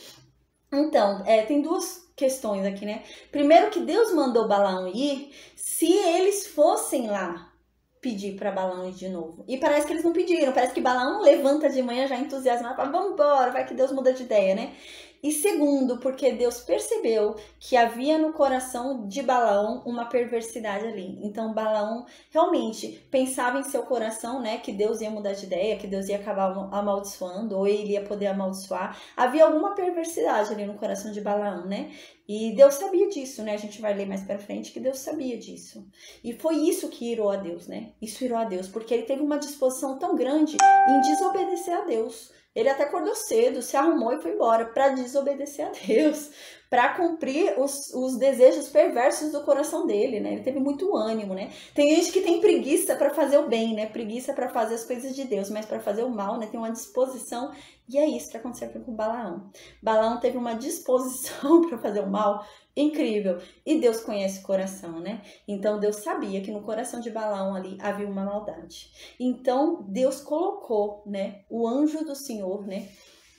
Então, tem duas questões aqui, né? Primeiro que Deus mandou Balaão ir se eles fossem lá pedir para Balaão ir de novo. E parece que eles não pediram. Parece que Balaão levanta de manhã já entusiasmado, fala, vamos embora, vai que Deus muda de ideia, né? E segundo, porque Deus percebeu que havia no coração de Balaão uma perversidade ali. Então Balaão realmente pensava em seu coração, né, que Deus ia mudar de ideia, que Deus ia acabar amaldiçoando, ou ele ia poder amaldiçoar. Havia alguma perversidade ali no coração de Balaão, né? E Deus sabia disso, né? A gente vai ler mais pra frente que Deus sabia disso. E foi isso que irou a Deus, né? Isso irou a Deus, porque ele teve uma disposição tão grande em desobedecer a Deus. Ele até acordou cedo, se arrumou e foi embora para desobedecer a Deus, para cumprir os desejos perversos do coração dele, né? Ele teve muito ânimo, né? Tem gente que tem preguiça para fazer o bem, né? Preguiça para fazer as coisas de Deus, mas para fazer o mal, né? Tem uma disposição. E é isso que aconteceu aqui com Balaão. Balaão teve uma disposição para fazer o mal incrível. E Deus conhece o coração, né? Então Deus sabia que no coração de Balaão ali havia uma maldade. Então Deus colocou, né, o anjo do Senhor, né,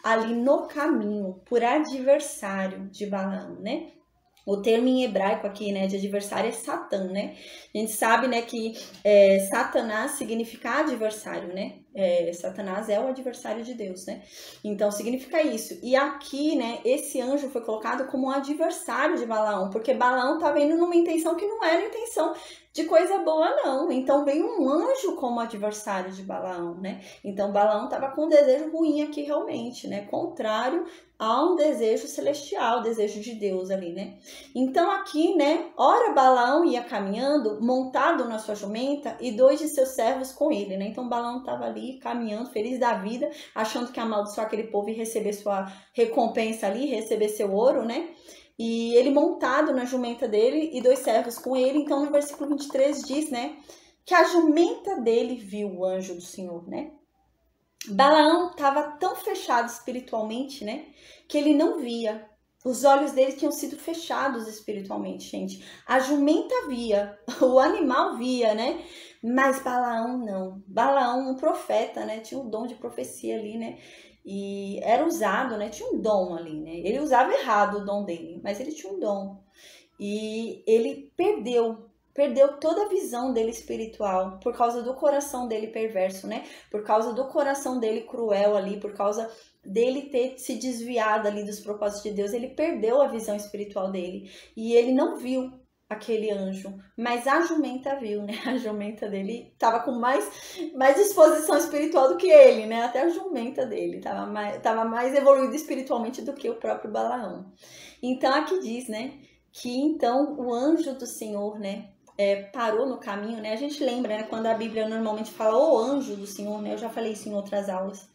ali no caminho, por adversário de Balaão, né? O termo em hebraico aqui, né, de adversário é Satã, né? A gente sabe, né, que Satanás significa adversário, né? Satanás é o adversário de Deus, né? Então significa isso. E aqui, né, esse anjo foi colocado como um adversário de Balaão, porque Balaão estava indo numa intenção que não era intenção de coisa boa, não. Então veio um anjo como adversário de Balaão, né? Então Balaão estava com um desejo ruim aqui realmente, né? Contrário a um desejo celestial, desejo de Deus ali, né? Então aqui, né, ora Balaão ia caminhando, montado na sua jumenta, e 2 de seus servos com ele, né? Então Balaão estava ali caminhando, feliz da vida, achando que ia amaldiçoar aquele povo e receber sua recompensa ali, receber seu ouro, né? E ele montado na jumenta dele e 2 servos com ele. Então no versículo 23 diz, né, que a jumenta dele viu o anjo do Senhor, né? Balaão estava tão fechado espiritualmente, né, que ele não via. Os olhos dele tinham sido fechados espiritualmente, gente. A jumenta via, o animal via, né? Mas Balaão não. Balaão, um profeta, né? Tinha um dom de profecia ali, né? E era usado, né? Tinha um dom ali, né? Ele usava errado o dom dele, mas ele tinha um dom. E ele perdeu toda a visão dele espiritual por causa do coração dele perverso, né? Por causa do coração dele cruel ali, por causa dele ter se desviado ali dos propósitos de Deus, ele perdeu a visão espiritual dele e ele não viu aquele anjo, mas a jumenta viu, né? A jumenta dele tava com mais disposição espiritual do que ele, né? Até a jumenta dele tava mais evoluída espiritualmente do que o próprio Balaão. Então aqui diz, né, que então o anjo do Senhor, né, parou no caminho, né? A gente lembra, né, quando a Bíblia normalmente fala o anjo do Senhor, né? Eu já falei isso em outras aulas.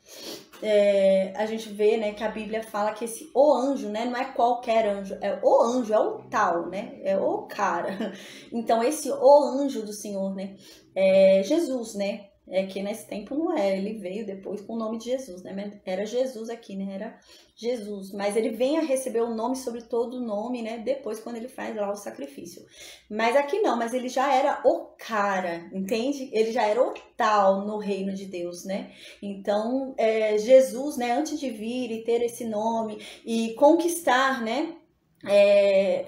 A gente vê, né, que a Bíblia fala que esse o anjo, né, não é qualquer anjo, é o anjo, é o tal, né? É o cara. Então esse o anjo do Senhor, né? É Jesus, né? Que nesse tempo não era, ele veio depois com o nome de Jesus, né? Era Jesus aqui, né? Era Jesus, mas ele vem a receber o nome sobre todo o nome, né? Depois, quando ele faz lá o sacrifício. Mas aqui não, mas ele já era o cara, entende? Ele já era o tal no reino de Deus, né? Então, Jesus, né? Antes de vir e ter esse nome e conquistar, né?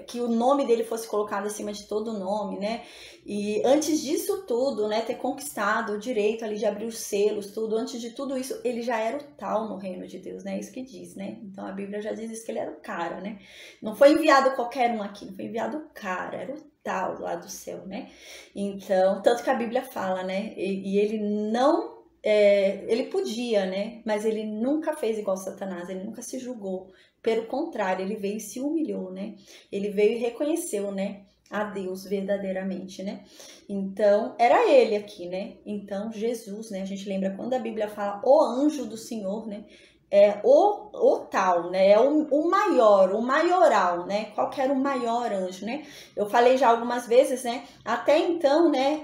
Que o nome dele fosse colocado acima de todo o nome, né? E antes disso tudo, né, ter conquistado o direito ali de abrir os selos, tudo, antes de tudo isso, ele já era o tal no reino de Deus, né? Isso que diz, né? Então a Bíblia já diz isso, que ele era o cara, né? Não foi enviado qualquer um aqui, não foi enviado o cara, era o tal lá do céu, né? Então, tanto que a Bíblia fala, né? E ele não... ele podia, né? Mas ele nunca fez igual Satanás, ele nunca se julgou. Pelo contrário, ele veio e se humilhou, né? Ele veio e reconheceu, né? A Deus verdadeiramente, né? Então, era ele aqui, né? Então, Jesus, né? A gente lembra quando a Bíblia fala o anjo do Senhor, né? É o tal, né? É o maior, o maioral, né? Qual que era o maior anjo, né? Eu falei já algumas vezes, né? Até então, né?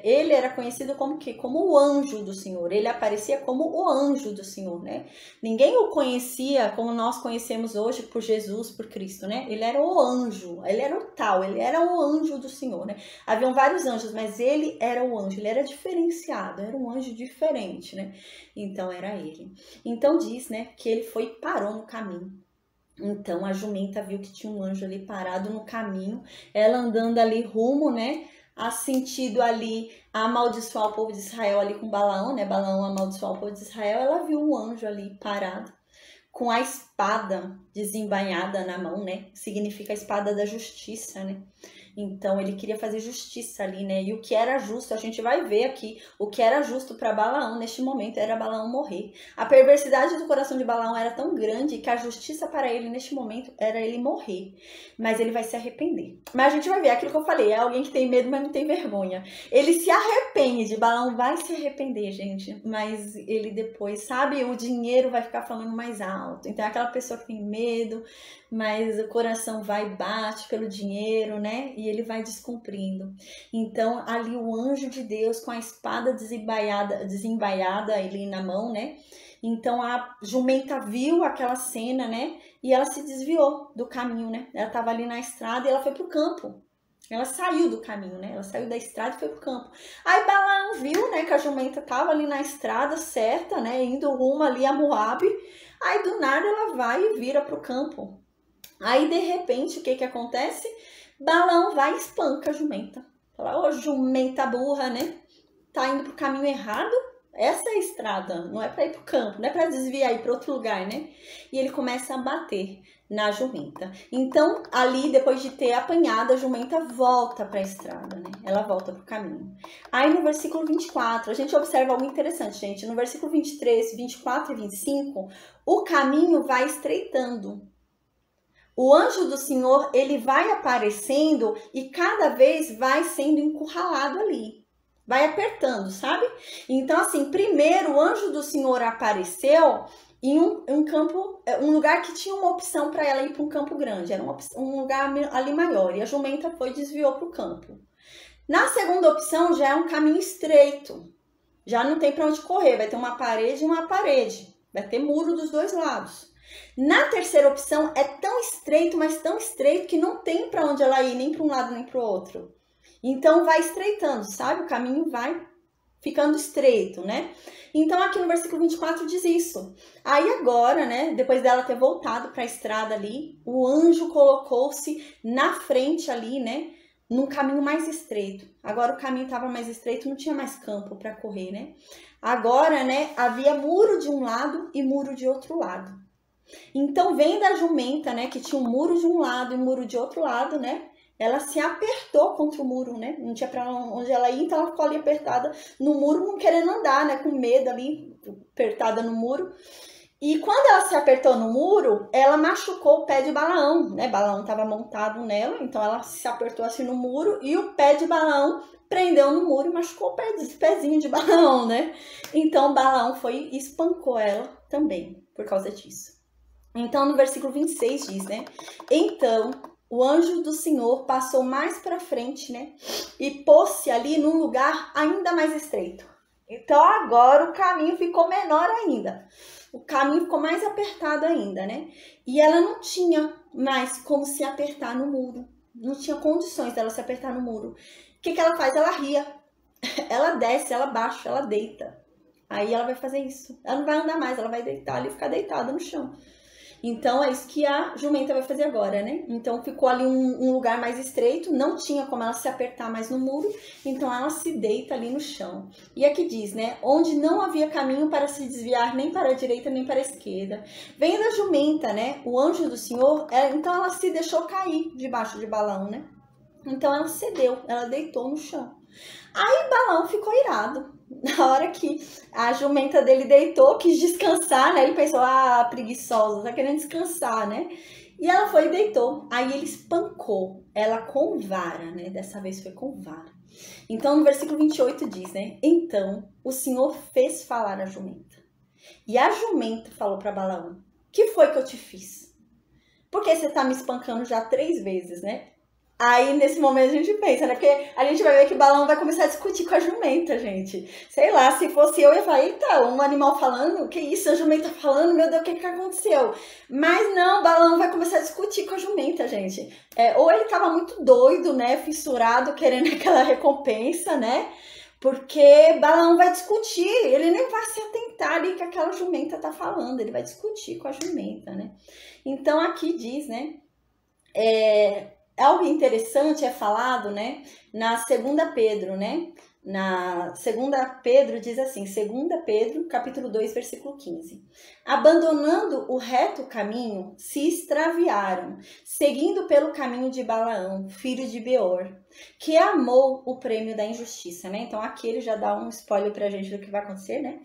Ele era conhecido como que? Como o anjo do Senhor. Ele aparecia como o anjo do Senhor, né? Ninguém o conhecia como nós conhecemos hoje por Jesus, por Cristo, né? Ele era o anjo, ele era o tal, ele era o anjo do Senhor, né? Haviam vários anjos, mas ele era o anjo, ele era diferenciado, era um anjo diferente, né? Então era ele. Então diz, né, que ele foi e parou no caminho. Então a jumenta viu que tinha um anjo ali parado no caminho, ela andando ali rumo, né, a sentido ali a amaldiçoar o povo de Israel ali com Balaão, né, Balaão amaldiçoar o povo de Israel, ela viu um anjo ali parado, com a espada desembainhada na mão, né, significa a espada da justiça, né. Então ele queria fazer justiça ali, né? E o que era justo, a gente vai ver aqui, o que era justo para Balaão neste momento era Balaão morrer. A perversidade do coração de Balaão era tão grande que a justiça para ele neste momento era ele morrer. Mas ele vai se arrepender. Mas a gente vai ver aquilo que eu falei, é alguém que tem medo, mas não tem vergonha. Ele se arrepende, Balaão vai se arrepender, gente. Mas ele depois, sabe, o dinheiro vai ficar falando mais alto. Então é aquela pessoa que tem medo, mas o coração vai e bate pelo dinheiro, né? E ele vai descumprindo. Então, ali o anjo de Deus com a espada desembaiada ali na mão, né? Então, a jumenta viu aquela cena, né? E ela se desviou do caminho, né? Ela estava ali na estrada e ela foi pro campo. Ela saiu do caminho, né? Ela saiu da estrada e foi pro campo. Aí Balaão viu, né, que a jumenta tava ali na estrada certa, né, indo rumo ali a Moabe. Aí do nada ela vai e vira pro campo. Aí de repente o que acontece? Balaão vai e espanca a jumenta. Fala, ô jumenta burra, né? Tá indo pro caminho errado? Essa é a estrada, não é para ir pro campo, não é para desviar e ir para outro lugar, né? E ele começa a bater na jumenta. Então, ali, depois de ter apanhado, a jumenta volta para a estrada, né? Ela volta pro caminho. Aí, no versículo 24, a gente observa algo interessante, gente. No versículo 23, 24 e 25, o caminho vai estreitando. O anjo do Senhor, ele vai aparecendo e cada vez vai sendo encurralado ali. Vai apertando, sabe? Então, assim, primeiro o anjo do Senhor apareceu em um campo, um lugar que tinha uma opção para ela ir para um campo grande. Era um lugar ali maior. E a jumenta foi e desviou para o campo. Na segunda opção, já é um caminho estreito. Já não tem para onde correr. Vai ter uma parede e uma parede. Vai ter muro dos dois lados. Na terceira opção, é tão estreito, mas tão estreito que não tem para onde ela ir, nem para um lado nem para o outro. Então, vai estreitando, sabe? O caminho vai ficando estreito, né? Então, aqui no versículo 24 diz isso. Aí agora, né, depois dela ter voltado para a estrada ali, o anjo colocou-se na frente ali, né, num caminho mais estreito. Agora o caminho estava mais estreito, não tinha mais campo para correr, né? Agora, né, havia muro de um lado e muro de outro lado. Então, vem da jumenta, né, que tinha um muro de um lado e um muro de outro lado, né? ela se apertou contra o muro, né? Não tinha pra onde ela ir, então ela ficou ali apertada no muro, não querendo andar, né? Com medo ali, apertada no muro. E quando ela se apertou no muro, ela machucou o pé de Balaão, né? Balaão estava montado nela, então ela se apertou assim no muro e o pé de Balaão prendeu no muro e machucou o pezinho de Balaão, né? Então Balaão foi e espancou ela também por causa disso. Então no versículo 26 diz, né? Então o anjo do Senhor passou mais para frente, né? E pôs-se ali num lugar ainda mais estreito. Então agora o caminho ficou menor ainda. O caminho ficou mais apertado ainda, né? E ela não tinha mais como se apertar no muro. Não tinha condições dela se apertar no muro. O que ela faz? Ela ria. Ela desce, ela baixa, ela deita. Aí ela vai fazer isso. Ela não vai andar mais, ela vai deitar ali, ficar deitada no chão. Então é isso que a jumenta vai fazer agora, né? Então ficou ali um lugar mais estreito, não tinha como ela se apertar mais no muro, então ela se deita ali no chão. E aqui diz, né? Onde não havia caminho para se desviar nem para a direita nem para a esquerda. Vendo a jumenta, né? O anjo do Senhor, então ela se deixou cair debaixo de Balaão, né? Então ela cedeu, ela deitou no chão. Aí Balaão ficou irado. Na hora que a jumenta dele deitou, quis descansar, né? Ele pensou, preguiçosa, tá querendo descansar, né? E ela foi e deitou. Aí ele espancou ela com vara, né? Dessa vez foi com vara. Então no versículo 28 diz, né? Então o Senhor fez falar a jumenta. E a jumenta falou para Balaão, que foi que eu te fiz? Porque você tá me espancando já 3 vezes, né? Aí, nesse momento, a gente pensa, né? Porque a gente vai ver que Balaão vai começar a discutir com a jumenta, gente. Sei lá, se fosse eu ia falar, eita, um animal falando, que isso, a jumenta falando, meu Deus, o que aconteceu? Mas não, Balaão vai começar a discutir com a jumenta, gente. Ou ele tava muito doido, né? Fissurado, querendo aquela recompensa, né? Porque Balaão vai discutir, ele nem vai se atentar ali que aquela jumenta tá falando, ele vai discutir com a jumenta, né? Então, aqui diz, né? Algo interessante é falado, né, na 2 Pedro, né? Na 2 Pedro diz assim, 2 Pedro, capítulo 2, versículo 15. Abandonando o reto caminho, se extraviaram, seguindo pelo caminho de Balaão, filho de Beor, que amou o prêmio da injustiça, né? Então aqui ele já dá um spoiler pra gente do que vai acontecer, né?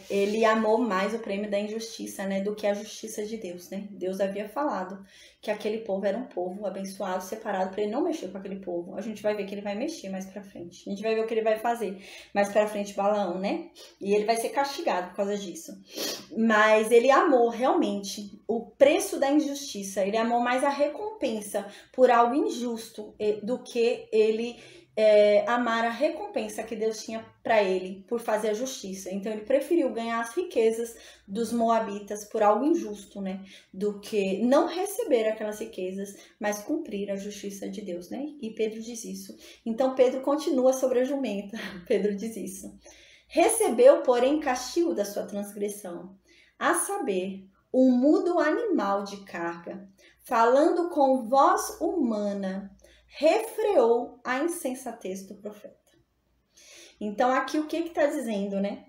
Ele amou mais o prêmio da injustiça, né, do que a justiça de Deus, né? Deus havia falado que aquele povo era um povo abençoado, separado, para ele não mexer com aquele povo. A gente vai ver que ele vai mexer mais pra frente. A gente vai ver o que ele vai fazer mais pra frente, Balaão, né? E ele vai ser castigado por causa disso. Mas ele amou realmente o preço da injustiça. Ele amou mais a recompensa por algo injusto do que ele amar a recompensa que Deus tinha para ele por fazer a justiça. Então ele preferiu ganhar as riquezas dos moabitas por algo injusto, né, do que não receber aquelas riquezas, mas cumprir a justiça de Deus, né? E Pedro diz isso. Então Pedro continua sobre a jumenta. Pedro diz isso. Recebeu, porém, castigo da sua transgressão, a saber, um mudo animal de carga, falando com voz humana, refreou a insensatez do profeta. Então aqui o que está dizendo, né?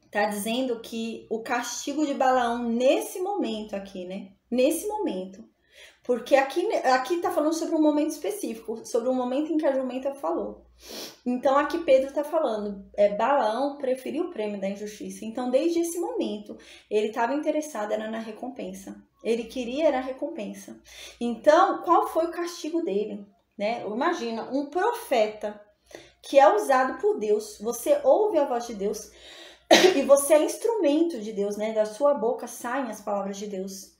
Está dizendo que o castigo de Balaão nesse momento aqui, né? Nesse momento. Porque aqui está falando sobre um momento específico, sobre um momento em que a jumenta falou. Então aqui Pedro está falando, Balaão preferiu o prêmio da injustiça. Então desde esse momento ele estava interessado era na recompensa. Ele queria era a recompensa. Então qual foi o castigo dele? Né? Imagina, um profeta que é usado por Deus, você ouve a voz de Deus e você é instrumento de Deus, né? Da sua boca saem as palavras de Deus.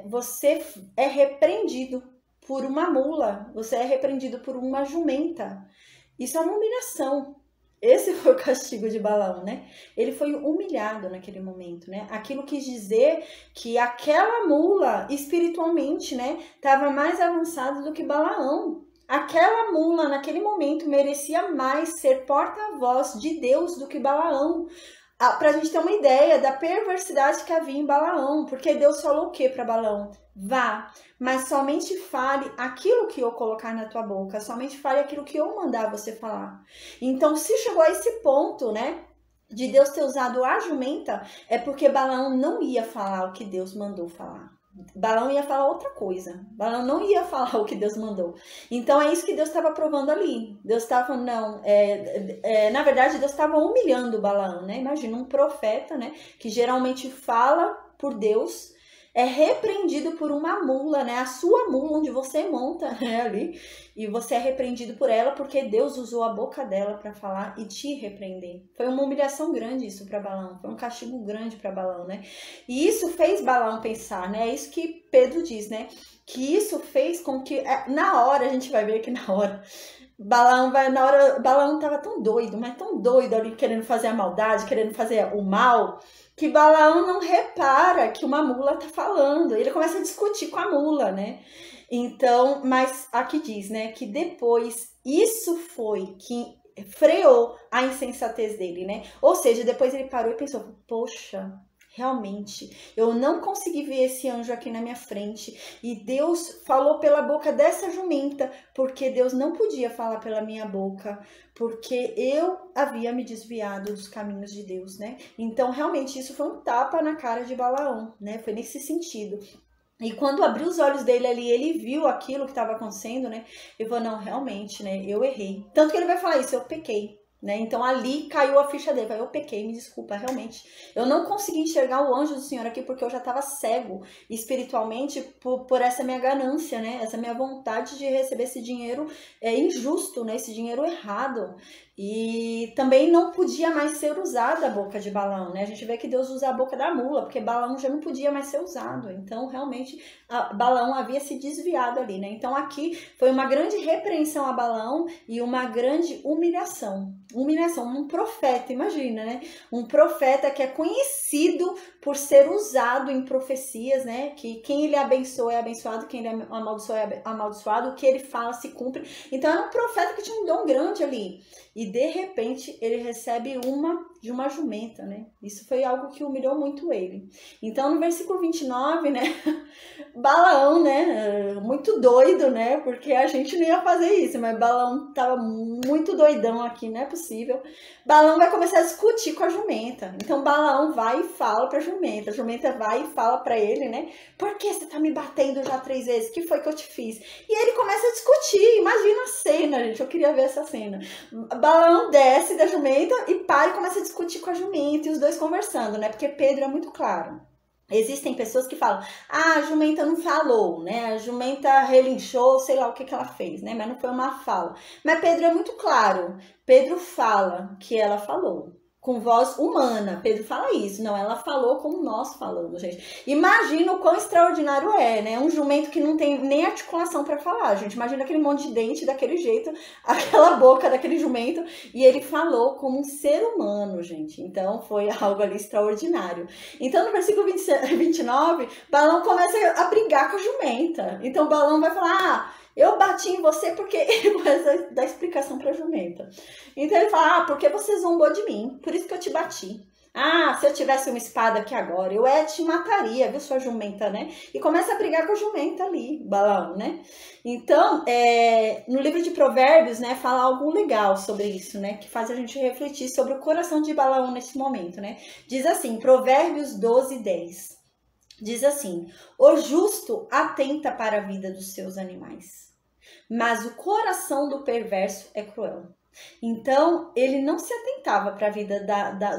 Você é repreendido por uma mula, você é repreendido por uma jumenta. Isso é uma humilhação. Esse foi o castigo de Balaão, né? Ele foi humilhado naquele momento, né? Aquilo quis dizer que aquela mula, espiritualmente, né, estava mais avançada do que Balaão. Aquela mula, naquele momento, merecia mais ser porta-voz de Deus do que Balaão. Para a gente ter uma ideia da perversidade que havia em Balaão, porque Deus falou o que para Balaão? Vá, mas somente fale aquilo que eu colocar na tua boca, somente fale aquilo que eu mandar você falar. Então, se chegou a esse ponto, né, de Deus ter usado a jumenta, é porque Balaão não ia falar o que Deus mandou falar. Balaão ia falar outra coisa. Balaão não ia falar o que Deus mandou. Então é isso que Deus estava provando ali. Deus estava, não, na verdade Deus estava humilhando Balaão, né? Imagina um profeta, né? Que geralmente fala por Deus, é repreendido por uma mula, né? A sua mula, onde você monta, né, ali. E você é repreendido por ela porque Deus usou a boca dela para falar e te repreender. Foi uma humilhação grande isso para Balaão. Foi um castigo grande para Balaão, né? E isso fez Balaão pensar, né? É isso que Pedro diz, né? Que isso fez com que, na hora, a gente vai ver aqui na hora, Balaão tava tão doido, mas tão doido ali, querendo fazer a maldade, querendo fazer o mal, que Balaão não repara que uma mula tá falando. Ele começa a discutir com a mula, né? Então, mas aqui diz, né, que depois isso foi que freou a insensatez dele, né? Ou seja, depois ele parou e pensou, poxa, realmente, eu não consegui ver esse anjo aqui na minha frente. E Deus falou pela boca dessa jumenta, porque Deus não podia falar pela minha boca, porque eu havia me desviado dos caminhos de Deus, né? Então, realmente, isso foi um tapa na cara de Balaão, né? Foi nesse sentido. E quando abriu os olhos dele ali, ele viu aquilo que estava acontecendo, né? Ele falou, não, realmente, né? Eu errei. Tanto que ele vai falar isso, eu pequei. Né? Então ali caiu a ficha dele, eu pequei, me desculpa, realmente, eu não consegui enxergar o anjo do Senhor aqui porque eu já estava cego espiritualmente por essa minha ganância, né? Essa minha vontade de receber esse dinheiro injusto, né? Esse dinheiro errado. E também não podia mais ser usada a boca de Balaão, né? A gente vê que Deus usa a boca da mula, porque Balaão já não podia mais ser usado. Então, realmente, Balaão havia se desviado ali, né? Então, aqui foi uma grande repreensão a Balaão e uma grande humilhação. Humilhação, um profeta, imagina, né? Um profeta que é conhecido por ser usado em profecias, né? Que quem ele abençoa é abençoado, quem ele amaldiçoa é amaldiçoado, o que ele fala se cumpre. Então, era um profeta que tinha um dom grande ali. E de repente ele recebe de uma jumenta, né? Isso foi algo que humilhou muito ele. Então no versículo 29, né? Balaão, né? Muito doido, né? Porque a gente não ia fazer isso, mas Balaão tava muito doidão aqui, não é possível. Balaão vai começar a discutir com a jumenta. Então Balaão vai e fala pra jumenta. A jumenta vai e fala pra ele, né? Por que você tá me batendo já 3 vezes? O que foi que eu te fiz? E ele começa a discutir. Imagina a cena, gente. Eu queria ver essa cena. Balaão desce da jumenta e para e começa a discutir com a jumenta e os dois conversando, né? Porque Pedro é muito claro. Existem pessoas que falam, a jumenta não falou, né? A jumenta relinchou, sei lá o que ela fez, né? Mas não foi uma fala. Mas Pedro é muito claro. Pedro fala que ela falou. Com voz humana, Pedro fala isso. Não, ela falou como nós falamos, gente. Imagina o quão extraordinário é, né? Um jumento que não tem nem articulação para falar, gente. Imagina aquele monte de dente daquele jeito, aquela boca daquele jumento. E ele falou como um ser humano, gente. Então, foi algo ali extraordinário. Então, no versículo 29, Balaão começa a brigar com a jumenta. Então, Balaão vai falar, eu bati em você porque ele começa a dar explicação pra jumenta. Então ele fala, porque você zombou de mim, por isso que eu te bati. Se eu tivesse uma espada aqui agora, eu te mataria, viu, sua jumenta, né? E começa a brigar com a jumenta ali, Balaão, né? Então, no livro de Provérbios, né, fala algo legal sobre isso, né? Que faz a gente refletir sobre o coração de Balaão nesse momento, né? Diz assim, Provérbios 12:10. Diz assim, o justo atenta para a vida dos seus animais, mas o coração do perverso é cruel. Então, ele não se atentava para a vida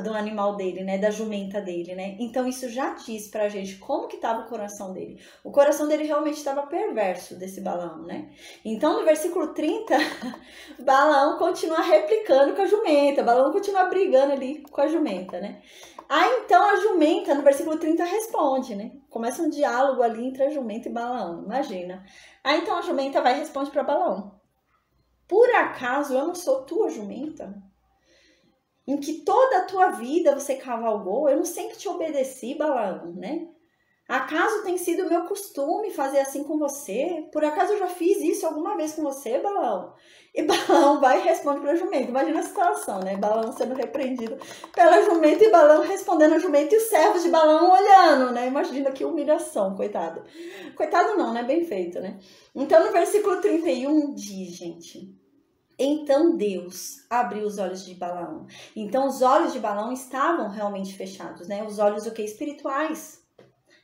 do animal dele, né? Da jumenta dele, né? Então, isso já diz pra gente como que estava o coração dele. O coração dele realmente estava perverso, desse Balaão, né? Então, no versículo 30, Balaão continua replicando com a jumenta. Balaão continua brigando ali com a jumenta, né? Então a jumenta, no versículo 30, responde, né? Começa um diálogo ali entre a jumenta e Balaão, imagina. Então a jumenta vai e responde para Balaão. Por acaso eu não sou tua jumenta? Em que toda a tua vida você cavalgou? Eu não sempre te obedeci, Balaão, né? Acaso tem sido meu costume fazer assim com você? Por acaso eu já fiz isso alguma vez com você, Balaão? E Balaão vai e responde para a jumenta. Imagina a situação, né? Balaão sendo repreendido pela jumenta e Balaão respondendo a jumenta e os servos de Balaão olhando, né? Imagina que humilhação, coitado. Coitado não, né? Bem feito, né? Então, no versículo 31 diz, gente... Então Deus abriu os olhos de Balaão. Então os olhos de Balaão estavam realmente fechados, né? Os olhos o que? Espirituais.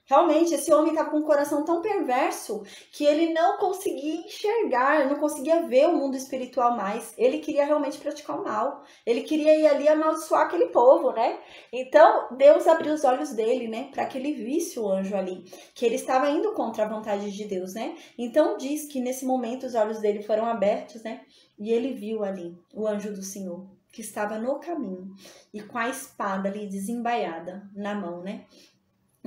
Realmente, esse homem estava com um coração tão perverso que ele não conseguia enxergar, não conseguia ver o mundo espiritual mais. Ele queria realmente praticar o mal. Ele queria ir ali amaldiçoar aquele povo, né? Então, Deus abriu os olhos dele, né? Para que ele visse o anjo ali, que ele estava indo contra a vontade de Deus, né? Então, diz que nesse momento os olhos dele foram abertos, né? E ele viu ali o anjo do Senhor, que estava no caminho e com a espada ali desembaiada na mão, né?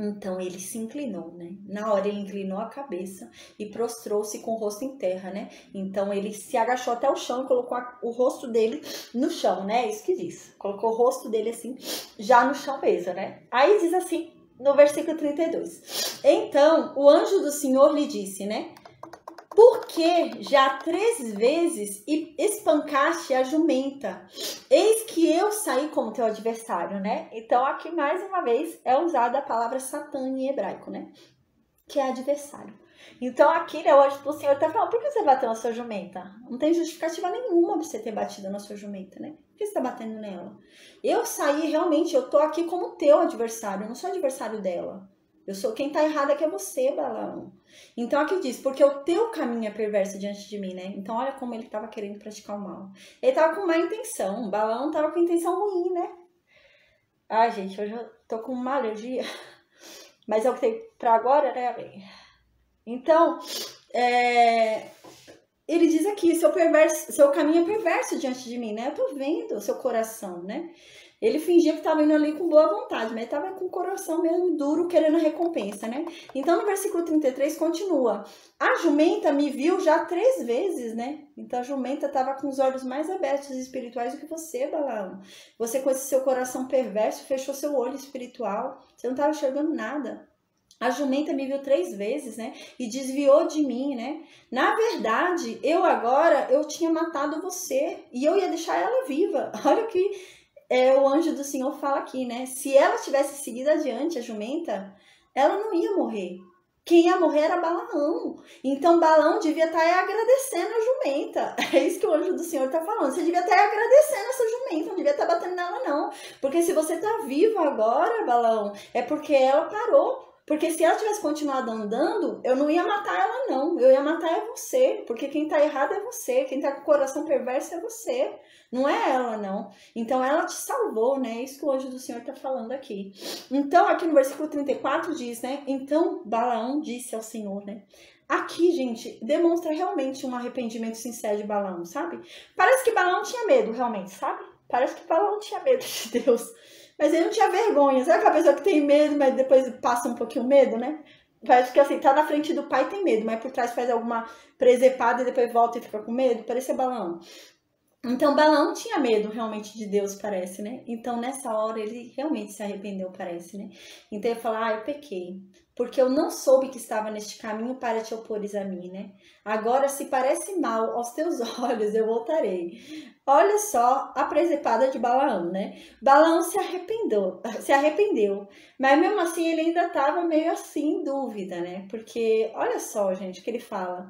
Então ele se inclinou, né? Na hora ele inclinou a cabeça e prostrou-se com o rosto em terra, né? Então ele se agachou até o chão e colocou o rosto dele no chão, né? É isso que diz. Colocou o rosto dele assim, já no chão mesmo, né? Aí diz assim, no versículo 32. Então o anjo do Senhor lhe disse, né? Porque já 3 vezes espancaste a jumenta, eis que eu saí como teu adversário, né? Então aqui mais uma vez é usada a palavra Satã em hebraico, né? Que é adversário. Então aqui, né, o anjo do Senhor está falando, por que você bateu na sua jumenta? Não tem justificativa nenhuma pra você ter batido na sua jumenta, né? Por que você está batendo nela? Eu saí realmente, eu tô aqui como teu adversário, eu não sou adversário dela. Eu sou quem tá errado aqui é você, Balaão. Então aqui diz, porque o teu caminho é perverso diante de mim, né? Então olha como ele estava querendo praticar o mal. Ele estava com má intenção, Balaão estava com intenção ruim, né? Ai, gente, hoje eu tô com uma alergia. Mas é o que tem pra agora, né, amém? Então, ele diz aqui, seu caminho é perverso diante de mim, né? Eu tô vendo o seu coração, né? Ele fingia que estava indo ali com boa vontade, mas estava com o coração mesmo duro, querendo a recompensa, né? Então, no versículo 33, continua. A jumenta me viu já 3 vezes, né? Então, a jumenta estava com os olhos mais abertos e espirituais do que você, Balaão. Você, com esse seu coração perverso, fechou seu olho espiritual. Você não estava enxergando nada. A jumenta me viu 3 vezes, né? E desviou de mim, né? Na verdade, eu tinha matado você. E eu ia deixar ela viva. Olha que... o anjo do Senhor fala aqui, né? Se ela tivesse seguido adiante, a jumenta, ela não ia morrer. Quem ia morrer era Balaão. Então, Balaão devia estar agradecendo a jumenta. É isso que o anjo do Senhor está falando. Você devia estar agradecendo essa jumenta, não devia estar batendo nela, não. Porque se você está vivo agora, Balaão, é porque ela parou. Porque se ela tivesse continuado andando, eu não ia matar ela, não. Eu ia matar é você. Porque quem tá errado é você. Quem tá com o coração perverso é você. Não é ela, não. Então, ela te salvou, né? É isso que o anjo do Senhor tá falando aqui. Então, aqui no versículo 34 diz, né? Então, Balaão disse ao Senhor, né? Aqui, gente, demonstra realmente um arrependimento sincero de Balaão, sabe? Parece que Balaão tinha medo, realmente, sabe? Parece que Balaão tinha medo de Deus. Mas ele não tinha vergonha. Sabe aquela pessoa que tem medo, mas depois passa um pouquinho o medo, né? Parece que assim, tá na frente do pai e tem medo, mas por trás faz alguma presepada e depois volta e fica com medo. Parecia Balaão. Então, Balaão tinha medo realmente de Deus, parece, né? Então, nessa hora, ele realmente se arrependeu, parece, né? Então, ele fala, eu pequei, porque eu não soube que estava neste caminho para te opores a mim, né? Agora, se parece mal aos teus olhos, eu voltarei. Olha só a presepada de Balaão, né? Balaão se arrependeu, mas mesmo assim ele ainda estava meio assim em dúvida, né? Porque, olha só, gente, o que ele fala.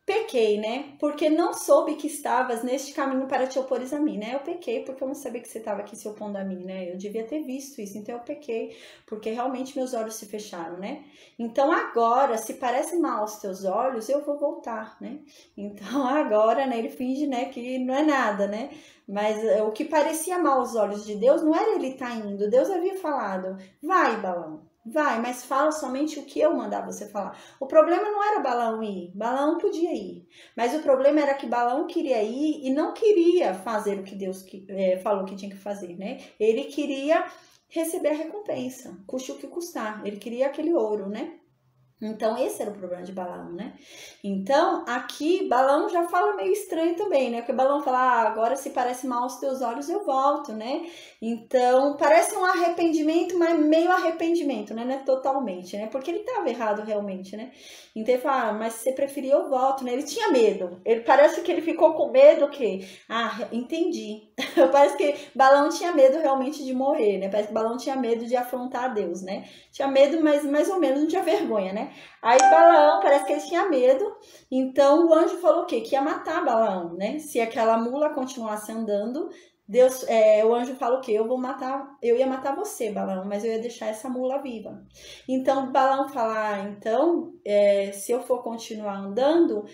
Pequei, né? Porque não soube que estavas neste caminho para te opores a mim, né? Eu pequei porque eu não sabia que você estava aqui se opondo a mim, né? Eu devia ter visto isso, então eu pequei, porque realmente meus olhos se fecharam, né? Então agora, se parece mal aos teus olhos, eu vou voltar, né? Então agora, né, ele finge, né, que não é nada, né? Mas o que parecia mal aos olhos de Deus não era ele estar indo. Deus havia falado, vai, Balaão. Vai, mas fala somente o que eu mandar você falar. O problema não era Balaão ir. Balaão podia ir. Mas o problema era que Balaão queria ir e não queria fazer o que Deus falou que tinha que fazer, né? Ele queria receber a recompensa, custe o que custar. Ele queria aquele ouro, né? Então, esse era o problema de Balaão, né? Então, aqui, Balaão já fala meio estranho também, né? Porque Balaão fala, agora se parece mal aos teus olhos, eu volto, né? Então, parece um arrependimento, mas meio arrependimento, né? Não é totalmente, né? Porque ele estava errado realmente, né? Então, ele fala, mas se você preferir, eu volto, né? Ele tinha medo. Ele parece que ele ficou com medo que... entendi. Parece que Balaão tinha medo realmente de morrer, né? Parece que Balaão tinha medo de afrontar Deus, né? Tinha medo, mas mais ou menos não tinha vergonha, né? Aí Balaão, parece que ele tinha medo, então o anjo falou o quê? Que ia matar Balaão, né? Se aquela mula continuasse andando Deus, o anjo fala o quê? Eu ia matar você, Balaão, mas eu ia deixar essa mula viva. Então, Balaão fala, então, se eu for continuar andando,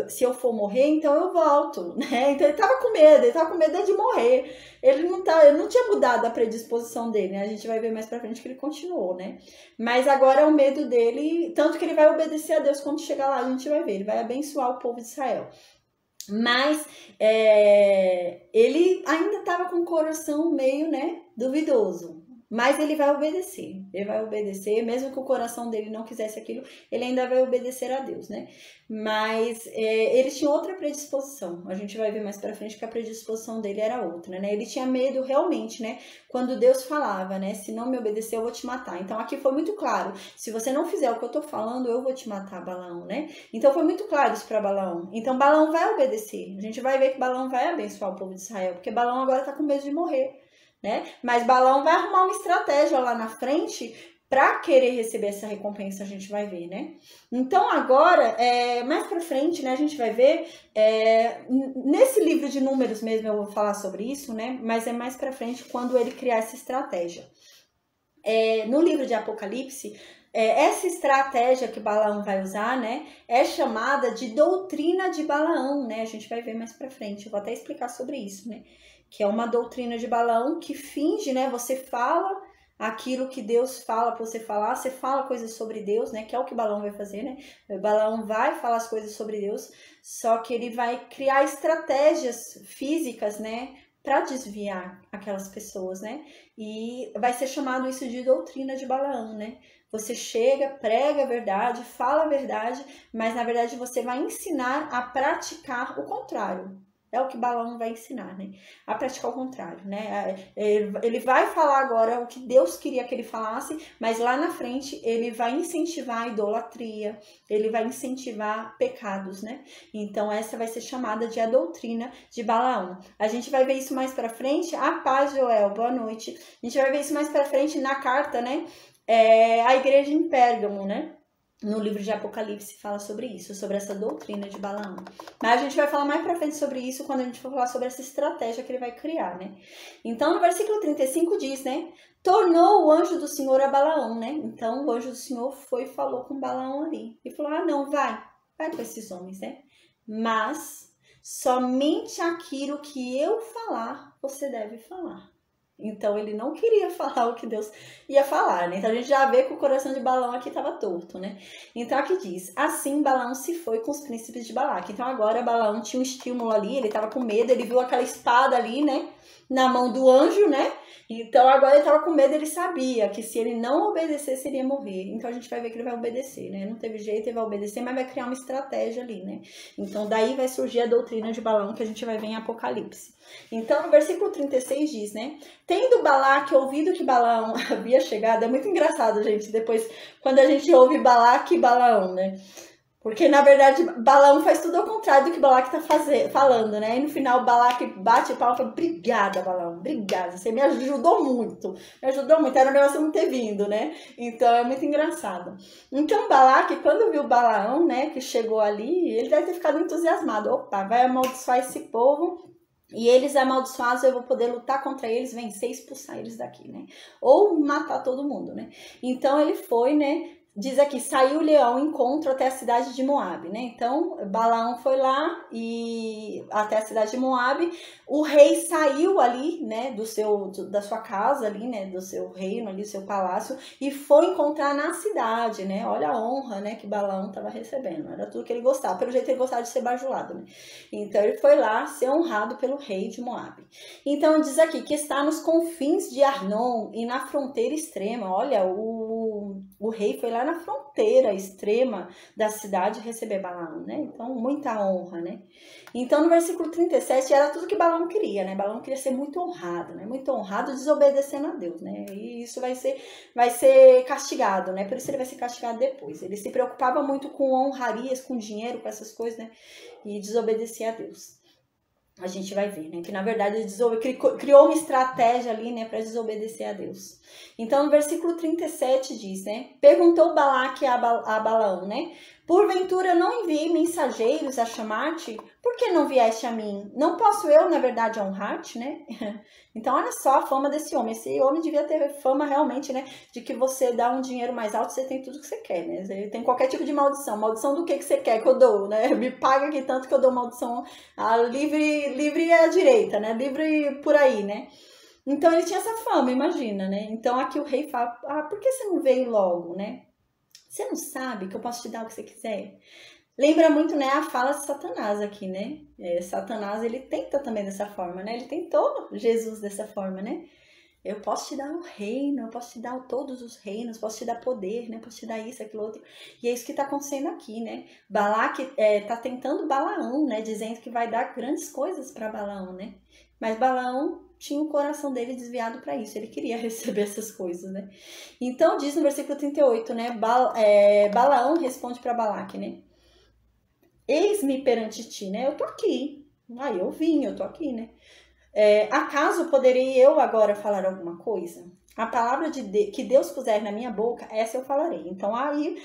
se eu for morrer, então eu volto, né? Então ele tava com medo de morrer. Ele não tinha mudado a predisposição dele, né? A gente vai ver mais pra frente que ele continuou, né? Mas agora é o medo dele, tanto que ele vai obedecer a Deus quando chegar lá, a gente vai ver, ele vai abençoar o povo de Israel. Mas ele ainda estava com o coração meio, né, duvidoso. Mas ele vai obedecer, mesmo que o coração dele não quisesse aquilo, ele ainda vai obedecer a Deus, né? Mas eles tinham outra predisposição, a gente vai ver mais pra frente que a predisposição dele era outra, né? Ele tinha medo realmente, né? Quando Deus falava, né? Se não me obedecer, eu vou te matar. Então aqui foi muito claro, se você não fizer o que eu tô falando, eu vou te matar, Balaão, né? Então foi muito claro isso pra Balaão. Então Balaão vai obedecer, a gente vai ver que Balaão vai abençoar o povo de Israel, porque Balaão agora tá com medo de morrer, né? Mas Balaão vai arrumar uma estratégia lá na frente para querer receber essa recompensa, a gente vai ver, né? Então agora, mais para frente, né, a gente vai ver, nesse livro de Números mesmo eu vou falar sobre isso, né? Mas é mais para frente quando ele criar essa estratégia. No livro de Apocalipse, essa estratégia que Balaão vai usar, né, é chamada de doutrina de Balaão, né? A gente vai ver mais para frente, eu vou até explicar sobre isso, né? Que é uma doutrina de Balaão que finge, né? Você fala aquilo que Deus fala para você falar, você fala coisas sobre Deus, né? Que é o que Balaão vai fazer, né? Balaão vai falar as coisas sobre Deus, só que ele vai criar estratégias físicas, né? Para desviar aquelas pessoas, né? E vai ser chamado isso de doutrina de Balaão, né? Você chega, prega a verdade, fala a verdade, mas na verdade você vai ensinar a praticar o contrário. É o que Balaão vai ensinar, né? A praticar o contrário, né? Ele vai falar agora o que Deus queria que ele falasse, mas lá na frente ele vai incentivar a idolatria, ele vai incentivar pecados, né? Então essa vai ser chamada de a doutrina de Balaão. A gente vai ver isso mais pra frente. A paz, Joel, boa noite. A gente vai ver isso mais pra frente na carta, né? A igreja em Pérgamo, né? No livro de Apocalipse fala sobre isso, sobre essa doutrina de Balaão. Mas a gente vai falar mais pra frente sobre isso quando a gente for falar sobre essa estratégia que ele vai criar, né? Então, no versículo 35 diz, né? Tornou o anjo do Senhor a Balaão, né? Então, o anjo do Senhor foi e falou com Balaão ali. E falou, não, vai com esses homens, né? Mas, somente aquilo que eu falar, você deve falar. Então ele não queria falar o que Deus ia falar, né? Então a gente já vê que o coração de Balaão aqui estava torto, né? Então aqui diz, assim Balaão se foi com os príncipes de Balaque. Então agora Balaão tinha um estímulo ali, ele estava com medo, ele viu aquela espada ali, né? Na mão do anjo, né? Então agora ele estava com medo, ele sabia que se ele não obedecesse, ele ia morrer. Então a gente vai ver que ele vai obedecer, né? Não teve jeito, ele vai obedecer, mas vai criar uma estratégia ali, né? Então daí vai surgir a doutrina de Balaão que a gente vai ver em Apocalipse. Então no versículo 36 diz, né? Tendo Balaque ouvido que Balaão havia chegado, é muito engraçado, gente, depois quando a gente ouve Balaque e Balaão, né? Porque, na verdade, Balaão faz tudo ao contrário do que Balaque tá falando, né? E no final, Balaque bate o pau e fala, obrigada, Balaão, obrigada, você me ajudou muito. Era um negócio não ter vindo, né? Então, é muito engraçado. Então, Balaque, quando viu Balaão, né, que chegou ali, ele deve ter ficado entusiasmado. Opa, vai amaldiçoar esse povo. E eles amaldiçoados, eu vou poder lutar contra eles, vencer, expulsar eles daqui, né? Ou matar todo mundo, né? Então, ele foi, né? Diz aqui, saiu o leão em encontro até a cidade de Moabe, né? Então, Balaão foi lá e até a cidade de Moabe. O rei saiu ali, né, da sua casa ali, né, do seu reino ali, do seu palácio, e foi encontrar na cidade, né? Olha a honra, né, que Balaão estava recebendo. Era tudo que ele gostava. Pelo jeito ele gostava de ser bajulado, né? Então, ele foi lá ser honrado pelo rei de Moabe. Então, diz aqui que está nos confins de Arnon e na fronteira extrema. Olha, o rei foi lá na fronteira extrema da cidade receber Balaão, né? Então, muita honra, né? Então, no versículo 37, era tudo que Balaão queria, né? Balaão queria ser muito honrado, né? Muito honrado desobedecendo a Deus, né? E isso vai ser castigado, né? Por isso ele vai ser castigado depois. Ele se preocupava muito com honrarias, com dinheiro, com essas coisas, né? E desobedecia a Deus. A gente vai ver, né? Que na verdade ele criou uma estratégia ali, né? Para desobedecer a Deus. Então no versículo 37 diz, né? Perguntou Balaque a Balaão, né? Porventura não enviei mensageiros a chamar-te? Por que não vieste a mim? Não posso eu, na verdade, honrar-te, né? Então, olha só a fama desse homem. Esse homem devia ter fama realmente, né? De que você dá um dinheiro mais alto, você tem tudo que você quer, né? Você tem qualquer tipo de maldição. Maldição do que você quer que eu dou, né? Me paga aqui tanto que eu dou maldição livre à direita, né? Livre por aí, né? Então, ele tinha essa fama, imagina, né? Então, aqui o rei fala, por que você não veio logo, né? Você não sabe que eu posso te dar o que você quiser? Lembra muito, né, a fala de Satanás aqui, né? Satanás, ele tenta também dessa forma, né? Ele tentou Jesus dessa forma, né? Eu posso te dar o reino, eu posso te dar todos os reinos, posso te dar poder, né? Posso te dar isso, aquilo, outro. E é isso que está acontecendo aqui, né? Balaque tá tentando Balaão, né? Dizendo que vai dar grandes coisas para Balaão, né? Mas Balaão tinha o coração dele desviado para isso. Ele queria receber essas coisas, né? Então diz no versículo 38, né? Balaão responde para Balaque, né? Eis-me perante ti, né? Eu tô aqui. Eu vim, eu tô aqui, né? Acaso poderei eu agora falar alguma coisa? A palavra que Deus puser na minha boca, essa eu falarei. Então aí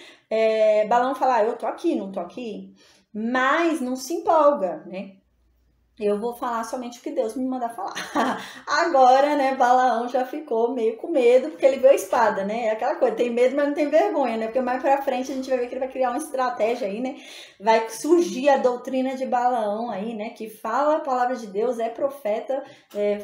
Balaão fala, eu tô aqui, não tô aqui? Mas não se empolga, né? Eu vou falar somente o que Deus me mandar falar. Agora, né, Balaão já ficou meio com medo, porque ele viu a espada, né? É aquela coisa, tem medo, mas não tem vergonha, né? Porque mais pra frente a gente vai ver que ele vai criar uma estratégia aí, né? Vai surgir a doutrina de Balaão aí, né? Que fala a palavra de Deus, é profeta,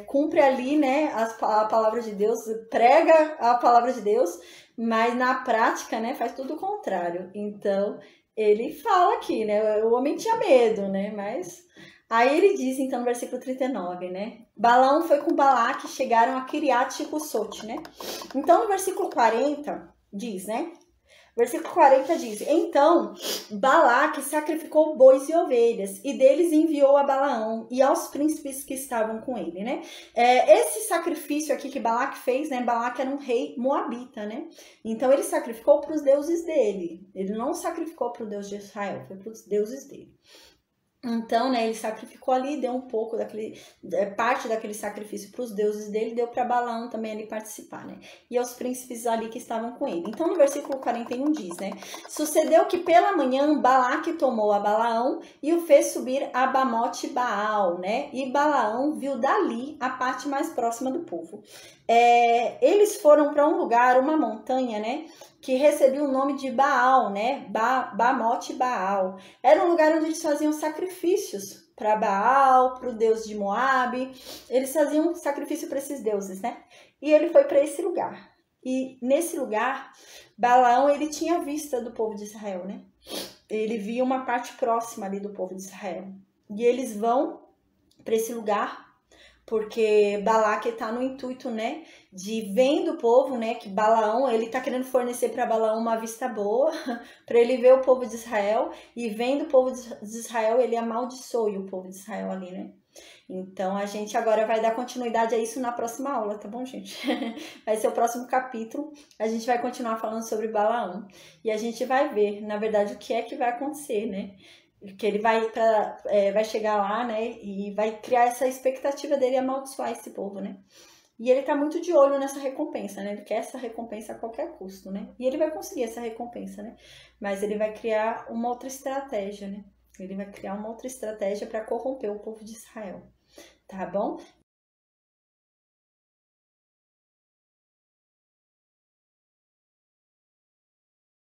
cumpre ali, né, a palavra de Deus, prega a palavra de Deus, mas na prática, né, faz tudo o contrário. Então, ele fala aqui, né? O homem tinha medo, né? Mas... Aí ele diz, então, no versículo 39, né? Balaão foi com Balaque, chegaram a Kiriat Hussote, né? Então, no versículo 40, diz, né? Versículo 40 diz, então Balaque sacrificou bois e ovelhas, e deles enviou a Balaão e aos príncipes que estavam com ele, né? Esse sacrifício aqui que Balaque fez, né? Balaque era um rei moabita, né? Então, ele sacrificou para os deuses dele. Ele não sacrificou para o Deus de Israel, foi para os deuses dele. Então, né, ele sacrificou ali, deu um pouco parte daquele sacrifício para os deuses dele, deu para Balaão também ali participar, né? E aos príncipes ali que estavam com ele. Então, no versículo 41 diz, né? Sucedeu que pela manhã Balaque tomou a Balaão e o fez subir a Bamote Baal, né? E Balaão viu dali a parte mais próxima do povo. Eles foram para um lugar, uma montanha, né? Que recebia o nome de Baal, né? Bamote Baal. Era um lugar onde eles faziam sacrifícios para Baal, para o deus de Moabe. Eles faziam sacrifício para esses deuses, né? E ele foi para esse lugar. E nesse lugar, Balaão, ele tinha vista do povo de Israel, né? Ele via uma parte próxima ali do povo de Israel. E eles vão para esse lugar, porque Balaque está no intuito, né, de vendo o povo, né, que Balaão, ele está querendo fornecer para Balaão uma vista boa, para ele ver o povo de Israel, e vendo o povo de Israel, ele amaldiçoe o povo de Israel ali, né. Então, a gente agora vai dar continuidade a isso na próxima aula, tá bom, gente? Vai ser o próximo capítulo, a gente vai continuar falando sobre Balaão, e a gente vai ver, na verdade, o que é que vai acontecer, né, que ele vai chegar lá, né, e vai criar essa expectativa dele amaldiçoar esse povo, né, e ele tá muito de olho nessa recompensa, né, ele quer essa recompensa a qualquer custo, né, e ele vai conseguir essa recompensa, né, mas ele vai criar uma outra estratégia, né, ele vai criar uma outra estratégia para corromper o povo de Israel, tá bom?